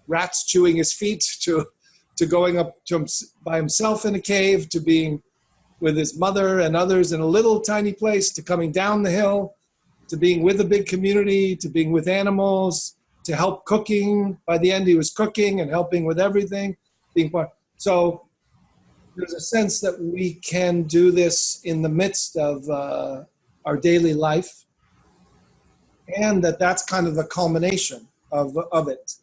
rats chewing his feet to going up to him by himself in a cave, to being with his mother and others in a little tiny place, to coming down the hill, to being with a big community, to being with animals, to help cooking. By the end, he was cooking and helping with everything. So there's a sense that we can do this in the midst of our daily life, and that's kind of the culmination of it.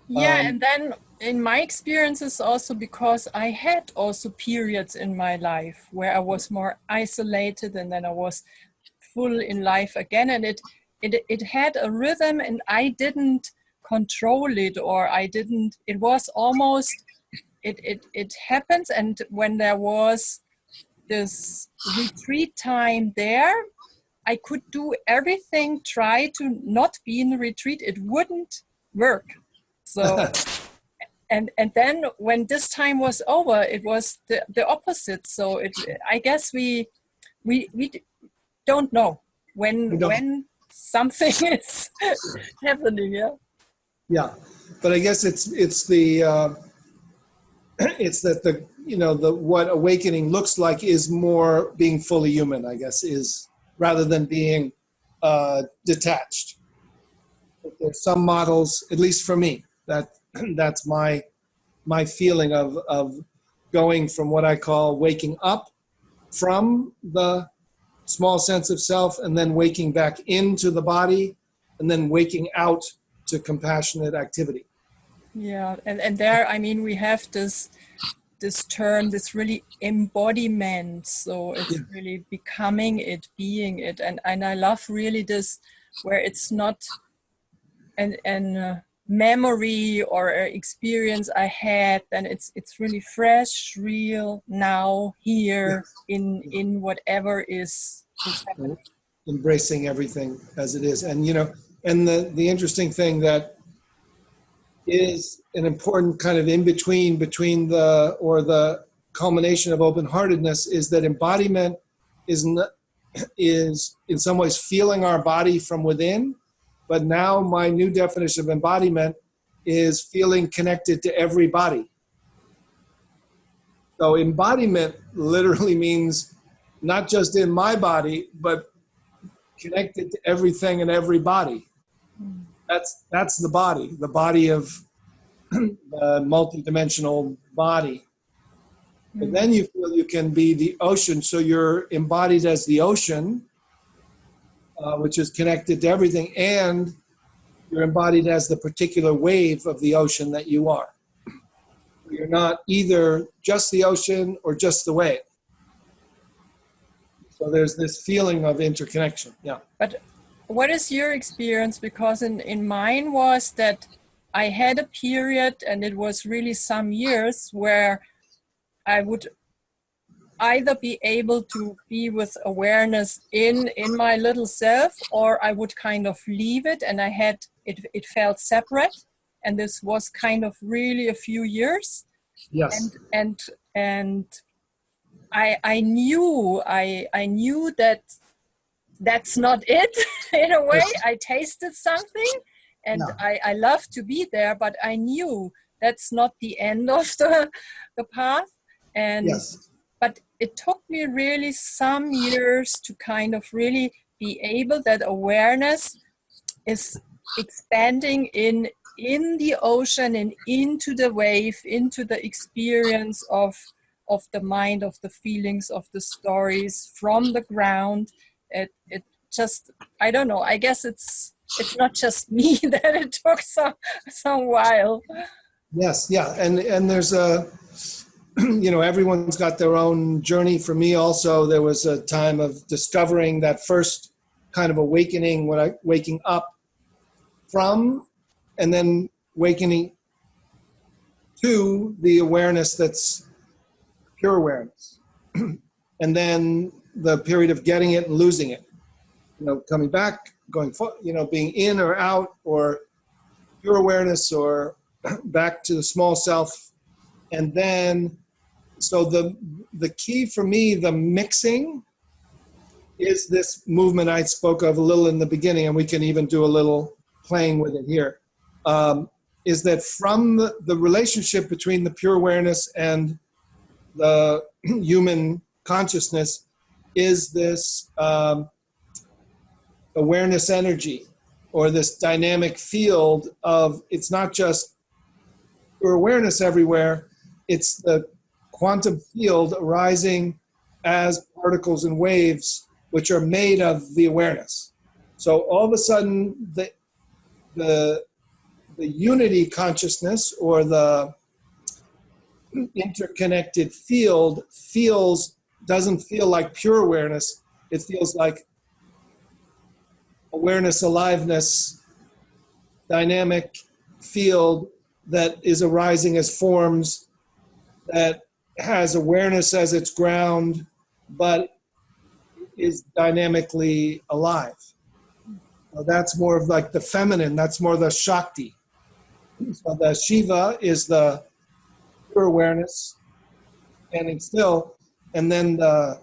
Yeah, and then in my experiences also, because I had also periods in my life where I was more isolated, and then I was full in life again, and it had a rhythm, and I didn't control it, or I didn't, it was almost, it happens. And when there was this retreat time there, I could do everything, try to not be in the retreat, it wouldn't work. So and then when this time was over, it was the opposite. So I guess we don't know when something is happening. Yeah. Yeah, but I guess it's the it's that the what awakening looks like is more being fully human, I guess, is rather than being detached. There's some models, at least for me, that's my feeling of going from what I call waking up from the small sense of self, and then waking back into the body, and then waking out to compassionate activity. Yeah, and there, I mean, we have this term, this really embodiment. So it's really becoming it, being it, and I love really this, where it's not an memory or an experience I had, then it's really fresh, real, now, here, in whatever is happening. Embracing everything as it is. And and the interesting thing that is an important kind of in between the culmination of open-heartedness is that embodiment is in some ways feeling our body from within. But now my new definition of embodiment is feeling connected to every body. So embodiment literally means not just in my body, but connected to everything and every body. That's the body of the multidimensional body. And then you feel you can be the ocean, so you're embodied as the ocean, which is connected to everything, and you're embodied as the particular wave of the ocean that you are. You're not either just the ocean or just the wave. So there's this feeling of interconnection. Yeah. But what is your experience? Because in mine was that I had a period, and it was really some years, where I would either be able to be with awareness in my little self, or I would kind of leave it, and I had it felt separate, and this was kind of really a few years. Yes. And I knew that that's not it. In a way, I tasted something, and I love to be there, but I knew that's not the end of the path. And but it took me really some years to kind of really be able, that awareness is expanding in the ocean and into the wave, into the experience of the mind, of the feelings, of the stories from the ground. It just, I don't know, I guess it's not just me that it took some while. Yes, yeah, and there's a everyone's got their own journey. For me also, there was a time of discovering that first kind of awakening, waking up from, and then awakening to the awareness that's pure awareness. And then the period of getting it and losing it, coming back, going forward, being in or out, or pure awareness, or back to the small self. And then, so the key for me, the mixing, is this movement I spoke of a little in the beginning, and we can even do a little playing with it here, is that from the relationship between the pure awareness and the human consciousness is this awareness energy, or this dynamic field of, it's not just pure awareness everywhere, it's the quantum field arising as particles and waves, which are made of the awareness. So all of a sudden, the unity consciousness, or the interconnected field, doesn't feel like pure awareness. It feels like awareness, aliveness, dynamic field that is arising as forms, that has awareness as its ground, but is dynamically alive. So that's more of like the feminine, that's more the Shakti. So the Shiva is the pure awareness, standing still, and then the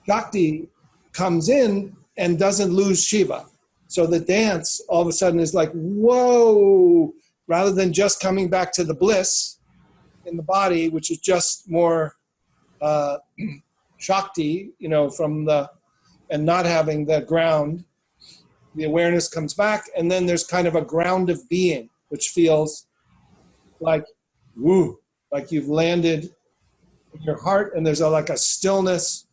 Shakti comes in and doesn't lose Shiva. So the dance all of a sudden is like, whoa, rather than just coming back to the bliss in the body, which is just more Shakti, from and not having the ground, the awareness comes back, and then there's kind of a ground of being, which feels like, woo, like you've landed in your heart, and there's like a stillness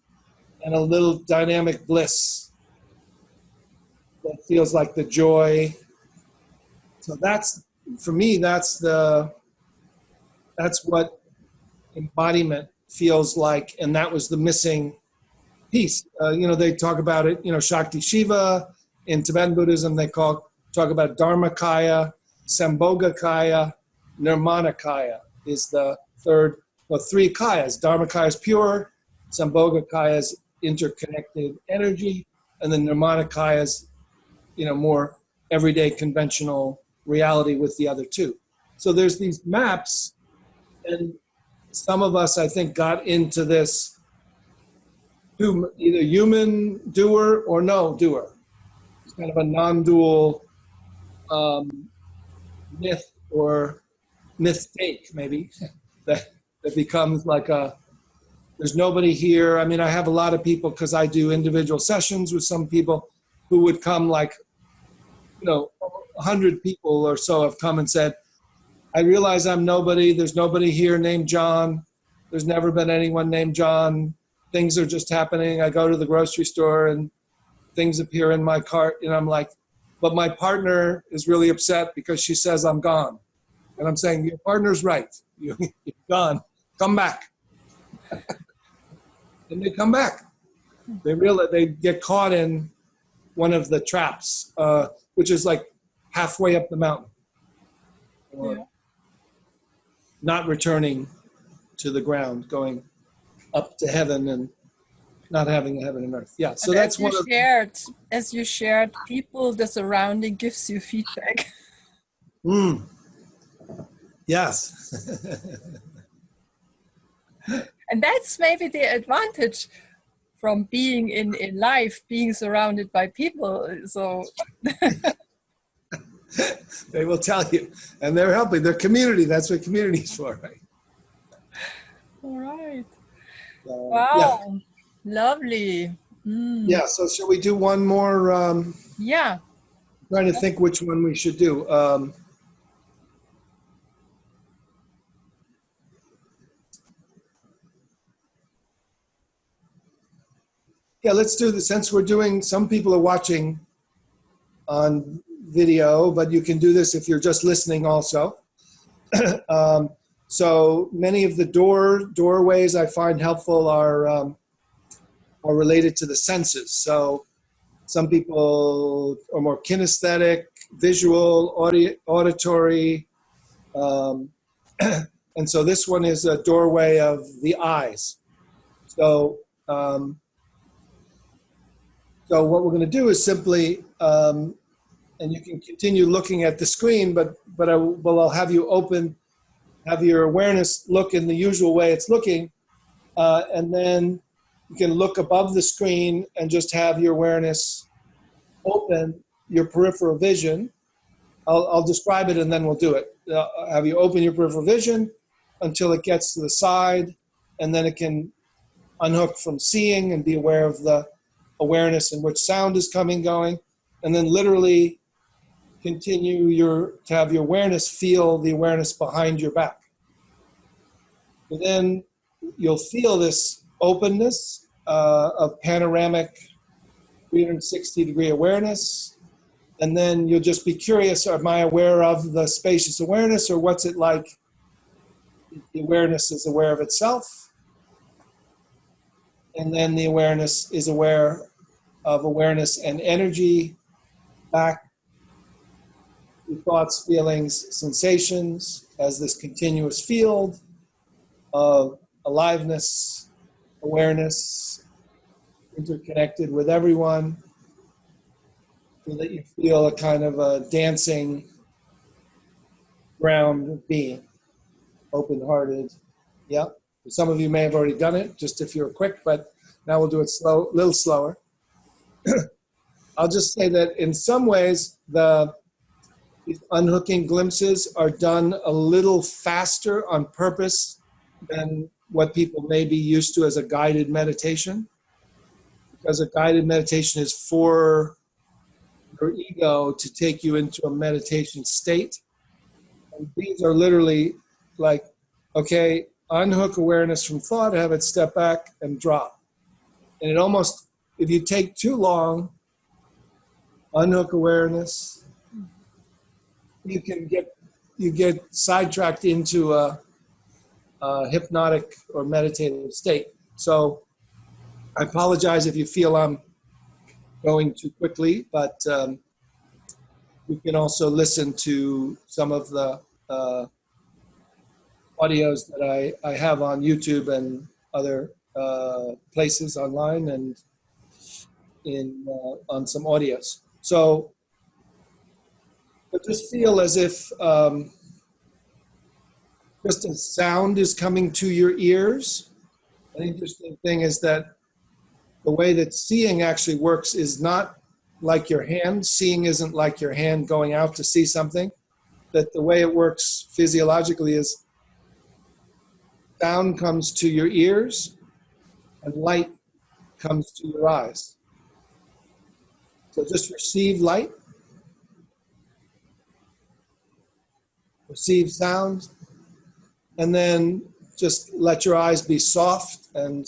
and a little dynamic bliss that feels like the joy. So that's, for me, that's what embodiment feels like, and that was the missing piece. They talk about it, Shakti Shiva. In Tibetan Buddhism, they talk about Dharmakaya, Sambhogakaya, Nirmanakaya is the third, three kayas. Dharmakaya is pure, Sambhogakaya is interconnected energy, and then Nirmanakaya is, more everyday conventional reality with the other two. So there's these maps, and some of us, I think, got into this either human doer or no doer. It's kind of a non-dual myth or mistake, maybe, that becomes like there's nobody here. I mean, I have a lot of people, because I do individual sessions with some people, who would come, like, 100 people or so have come and said, I realize I'm nobody. There's nobody here named John. There's never been anyone named John. Things are just happening. I go to the grocery store and things appear in my cart, and I'm like, but my partner is really upset because she says I'm gone. And I'm saying, your partner's right. You're gone. Come back. And they come back. They realize they get caught in one of the traps, which is like halfway up the mountain, or not returning to the ground, going up to heaven and not having a heaven and earth. Yeah, so that's one of as you shared, people, the surrounding gives you feedback. Yes. And that's maybe the advantage from being in life, being surrounded by people. So they will tell you, and they're helping. They're community. That's what community is for, right? All right. Wow. Yeah. Lovely. Yeah, so shall we do one more? Yeah. I'm trying to think which one we should do. Yeah, let's do this. Since we're doing, some people are watching on video, but you can do this if you're just listening also. So many of the doorways I find helpful are related to the senses. So some people are more kinesthetic, visual, auditory. And so this one is a doorway of the eyes. So what we're going to do is simply, and you can continue looking at the screen, but I'll have you have your awareness look in the usual way it's looking, and then you can look above the screen and just have your awareness open your peripheral vision. I'll describe it and then we'll do it. Have you open your peripheral vision until it gets to the side, and then it can unhook from seeing and be aware of the awareness in which sound is coming, going, and then literally continue to have your awareness feel the awareness behind your back. And then you'll feel this openness of panoramic 360-degree awareness. And then you'll just be curious, am I aware of the spacious awareness, or what's it like if the awareness is aware of itself? And then the awareness is aware of awareness and energy back to thoughts, feelings, sensations as this continuous field of aliveness, awareness, interconnected with everyone, so that you feel a kind of a dancing ground being, open-hearted. Yeah. Some of you may have already done it, just if you're quick, but now we'll do it slow, a little slower. I'll just say that in some ways, these unhooking glimpses are done a little faster on purpose than what people may be used to as a guided meditation. Because a guided meditation is for your ego to take you into a meditation state. And these are literally like, okay, unhook awareness from thought, have it step back and drop. And it almost, if you take too long, unhook awareness, you get sidetracked into a hypnotic or meditative state. So I apologize if you feel I'm going too quickly, but you can also listen to some of the audios that I have on YouTube and other places online and on some audios. So but just feel as if just a sound is coming to your ears. An interesting thing is that the way that seeing actually works is not like your hand. Seeing isn't like your hand going out to see something. That the way it works physiologically is sound comes to your ears and light comes to your eyes. So just receive light, receive sound, and then just let your eyes be soft and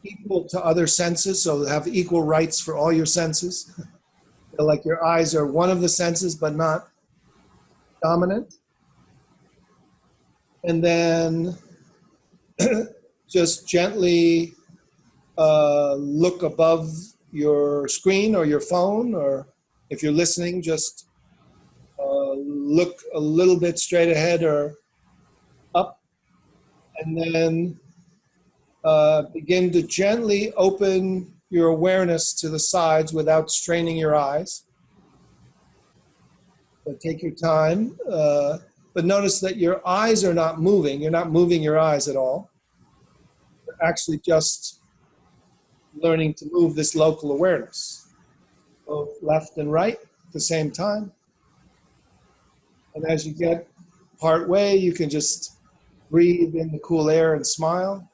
equal to other senses, so have equal rights for all your senses. Feel like your eyes are one of the senses, but not dominant. And then just gently look above your screen or your phone, or if you're listening, just look a little bit straight ahead or up, and then begin to gently open your awareness to the sides without straining your eyes. So take your time, but notice that your eyes are not moving. You're not moving your eyes at all. You're actually just learning to move this local awareness, both left and right at the same time. And as you get part way, you can just breathe in the cool air and smile,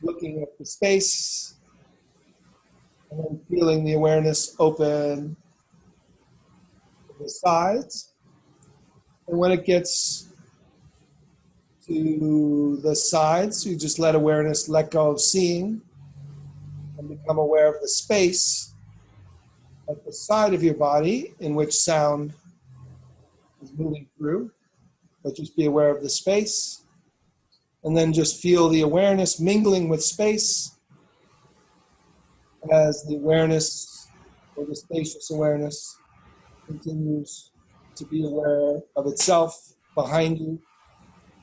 looking at the space, and then feeling the awareness open to the sides. And when it gets to the sides, you just let awareness let go of seeing and become aware of the space at the side of your body in which sound is moving through. But just be aware of the space. And then just feel the awareness mingling with space as the awareness, or the spacious awareness, continues to be aware of itself behind you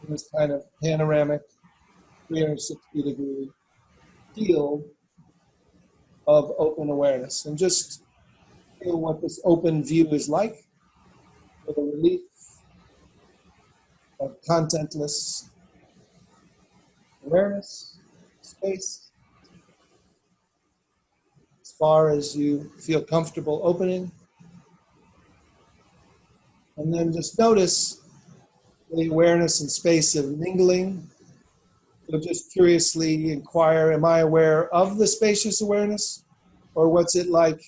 in this kind of panoramic 360-degree field of open awareness. And just feel what this open view is like, with a relief of contentless awareness, space, as far as you feel comfortable opening. And then just notice the awareness and space of mingling. So just curiously inquire, am I aware of the spacious awareness? Or what's it like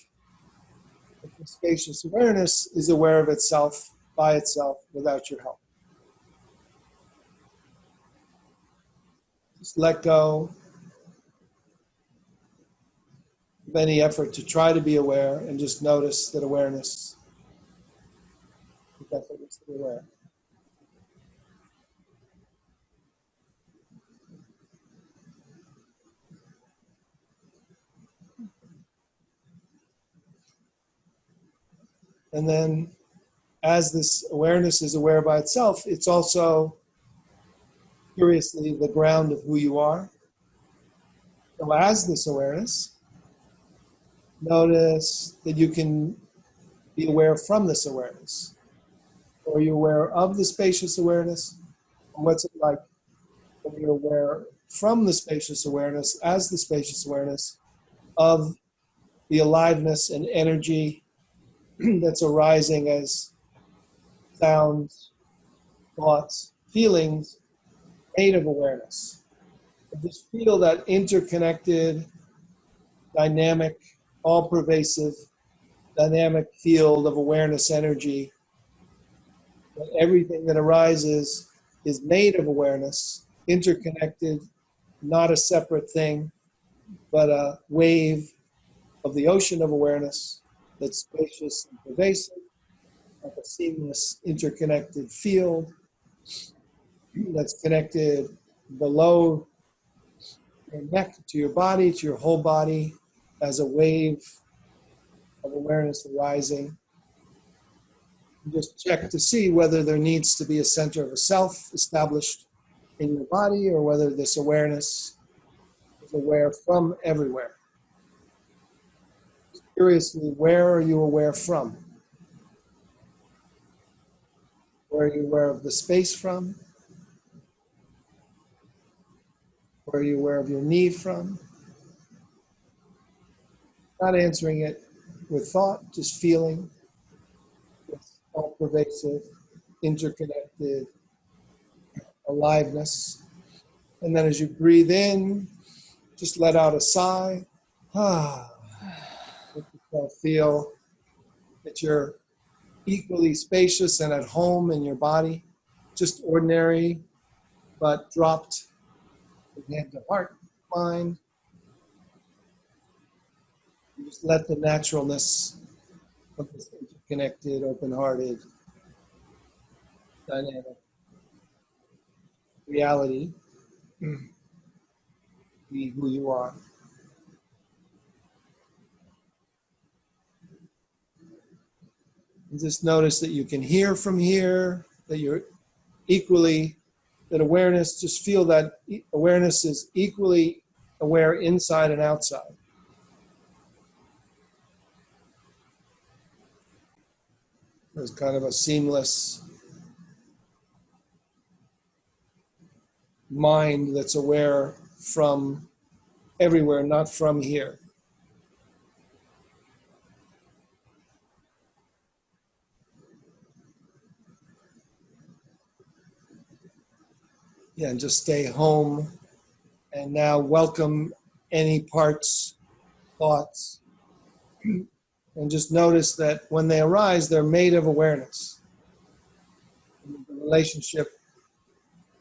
if the spacious awareness is aware of itself by itself without your help? Just let go of any effort to try to be aware and just notice that awareness is effortlessly aware. And then as this awareness is aware by itself, it's also curiously the ground of who you are. So as this awareness, notice that you can be aware from this awareness. Or you're aware of the spacious awareness. What's it like when you're aware from the spacious awareness, as the spacious awareness, of the aliveness and energy that's arising as sounds, thoughts, feelings made of awareness. And just feel that interconnected, dynamic, all-pervasive, dynamic field of awareness energy. That everything that arises is made of awareness, interconnected, not a separate thing, but a wave of the ocean of awareness that's spacious and pervasive, like a seamless, interconnected field that's connected below your neck to your body, to your whole body, as a wave of awareness arising. Just check to see whether there needs to be a center of a self established in your body, or whether this awareness is aware from everywhere. Curiously, where are you aware from? Where are you aware of the space from? Where are you aware of your need from? Not answering it with thought, just feeling. It's all pervasive, interconnected aliveness. And then as you breathe in, just let out a sigh. Let yourself feel that you're equally spacious and at home in your body, just ordinary, but dropped from head to heart, mind. You just let the naturalness of this interconnected, open-hearted, dynamic reality be who you are. And just notice that you can hear from here, that you're equally, that awareness, just feel that awareness is equally aware inside and outside. There's kind of a seamless mind that's aware from everywhere, not from here. Yeah, and just stay home. And now welcome any parts, thoughts, and just notice that when they arise, they're made of awareness. The relationship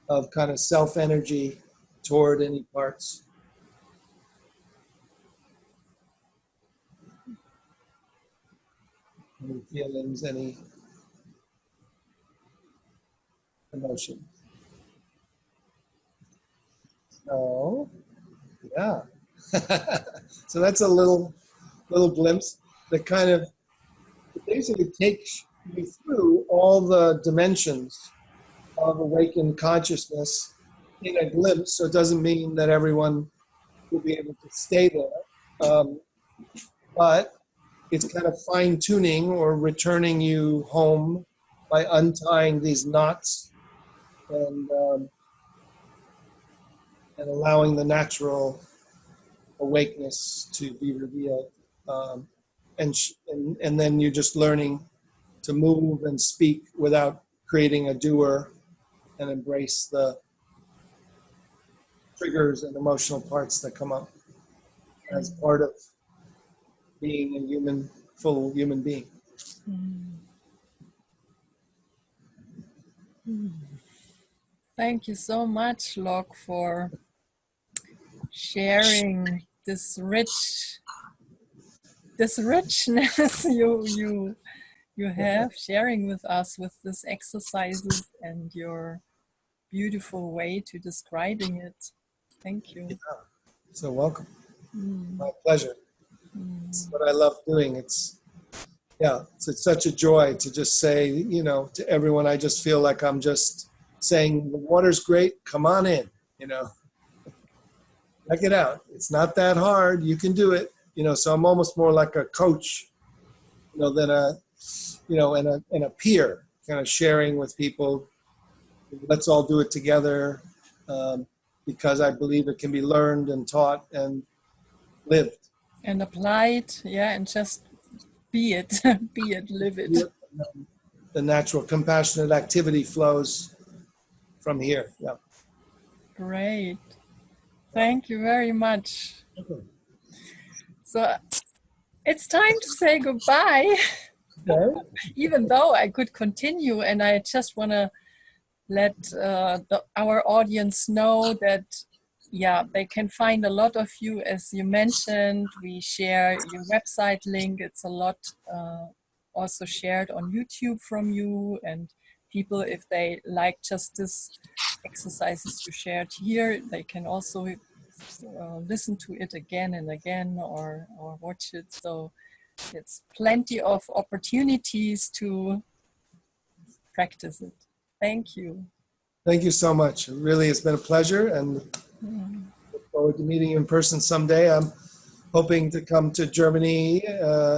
of kind of self-energy toward any parts. Any feelings, any emotion. So, yeah. So that's a little glimpse that kind of basically takes you through all the dimensions of awakened consciousness in a glimpse. So it doesn't mean that everyone will be able to stay there. But it's kind of fine-tuning or returning you home by untying these knots and allowing the natural awakeness to be revealed. And then you're just learning to move and speak without creating a doer, and embrace the triggers and emotional parts that come up as part of being a full human being. Thank you so much, Loch, for sharing this richness you have, sharing with us with this exercises and your beautiful way to describing it. Thank you. So welcome. Mm. My pleasure. It's what I love doing. It's such a joy to just say, you know, to everyone, I just feel like I'm just saying, the water's great, come on in, you know. Check it out. It's not that hard. You can do it. You know, so I'm almost more like a coach, you know, than and a peer, kind of sharing with people. Let's all do it together, because I believe it can be learned and taught and lived. And applied, yeah, and just be it, be it, live it. The natural compassionate activity flows from here. Yeah. Great. Thank you very much. Okay. So it's time to say goodbye. Okay. Even though I could continue, and I just want to let our audience know that, yeah, they can find a lot of you, as you mentioned. We share your website link. It's a lot also shared on YouTube from you, and people, if they like just this exercises you shared here, they can also listen to it again and again, or watch it. So it's plenty of opportunities to practice it. Thank you. Thank you so much. It really has been a pleasure, and look forward to meeting you in person someday. I'm hoping to come to Germany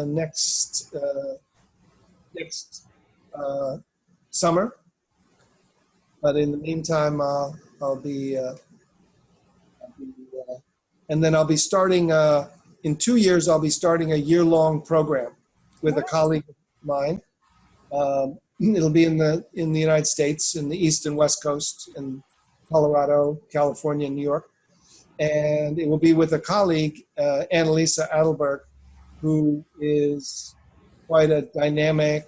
next summer. But in the meantime, I'll be, and then I'll be starting, in 2 years, I'll be starting a year-long program with a colleague of mine. It'll be in the United States, in the East and West Coast, in Colorado, California, and New York. And it will be with a colleague, Annalisa Adelberg, who is quite a dynamic,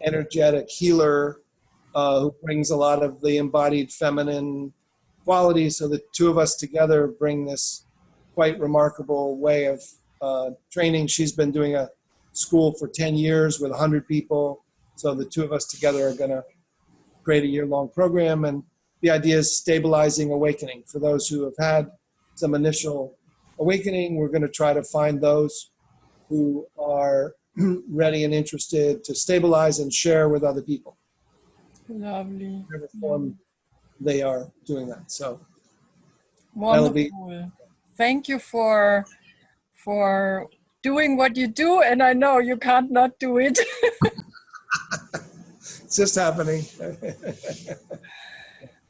energetic healer, who brings a lot of the embodied feminine qualities. So the two of us together bring this quite remarkable way of training. She's been doing a school for 10 years with 100 people. So the two of us together are going to create a year-long program. And the idea is stabilizing awakening. For those who have had some initial awakening, we're going to try to find those who are ready and interested to stabilize and share with other people. Lovely. Whatever form they are doing that. So wonderful. Thank you for doing what you do, and I know you can't not do it. It's just happening.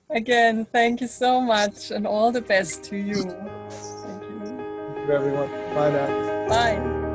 Again, thank you so much, and all the best to you. Thank you. Thank you, everyone. Bye now. Bye.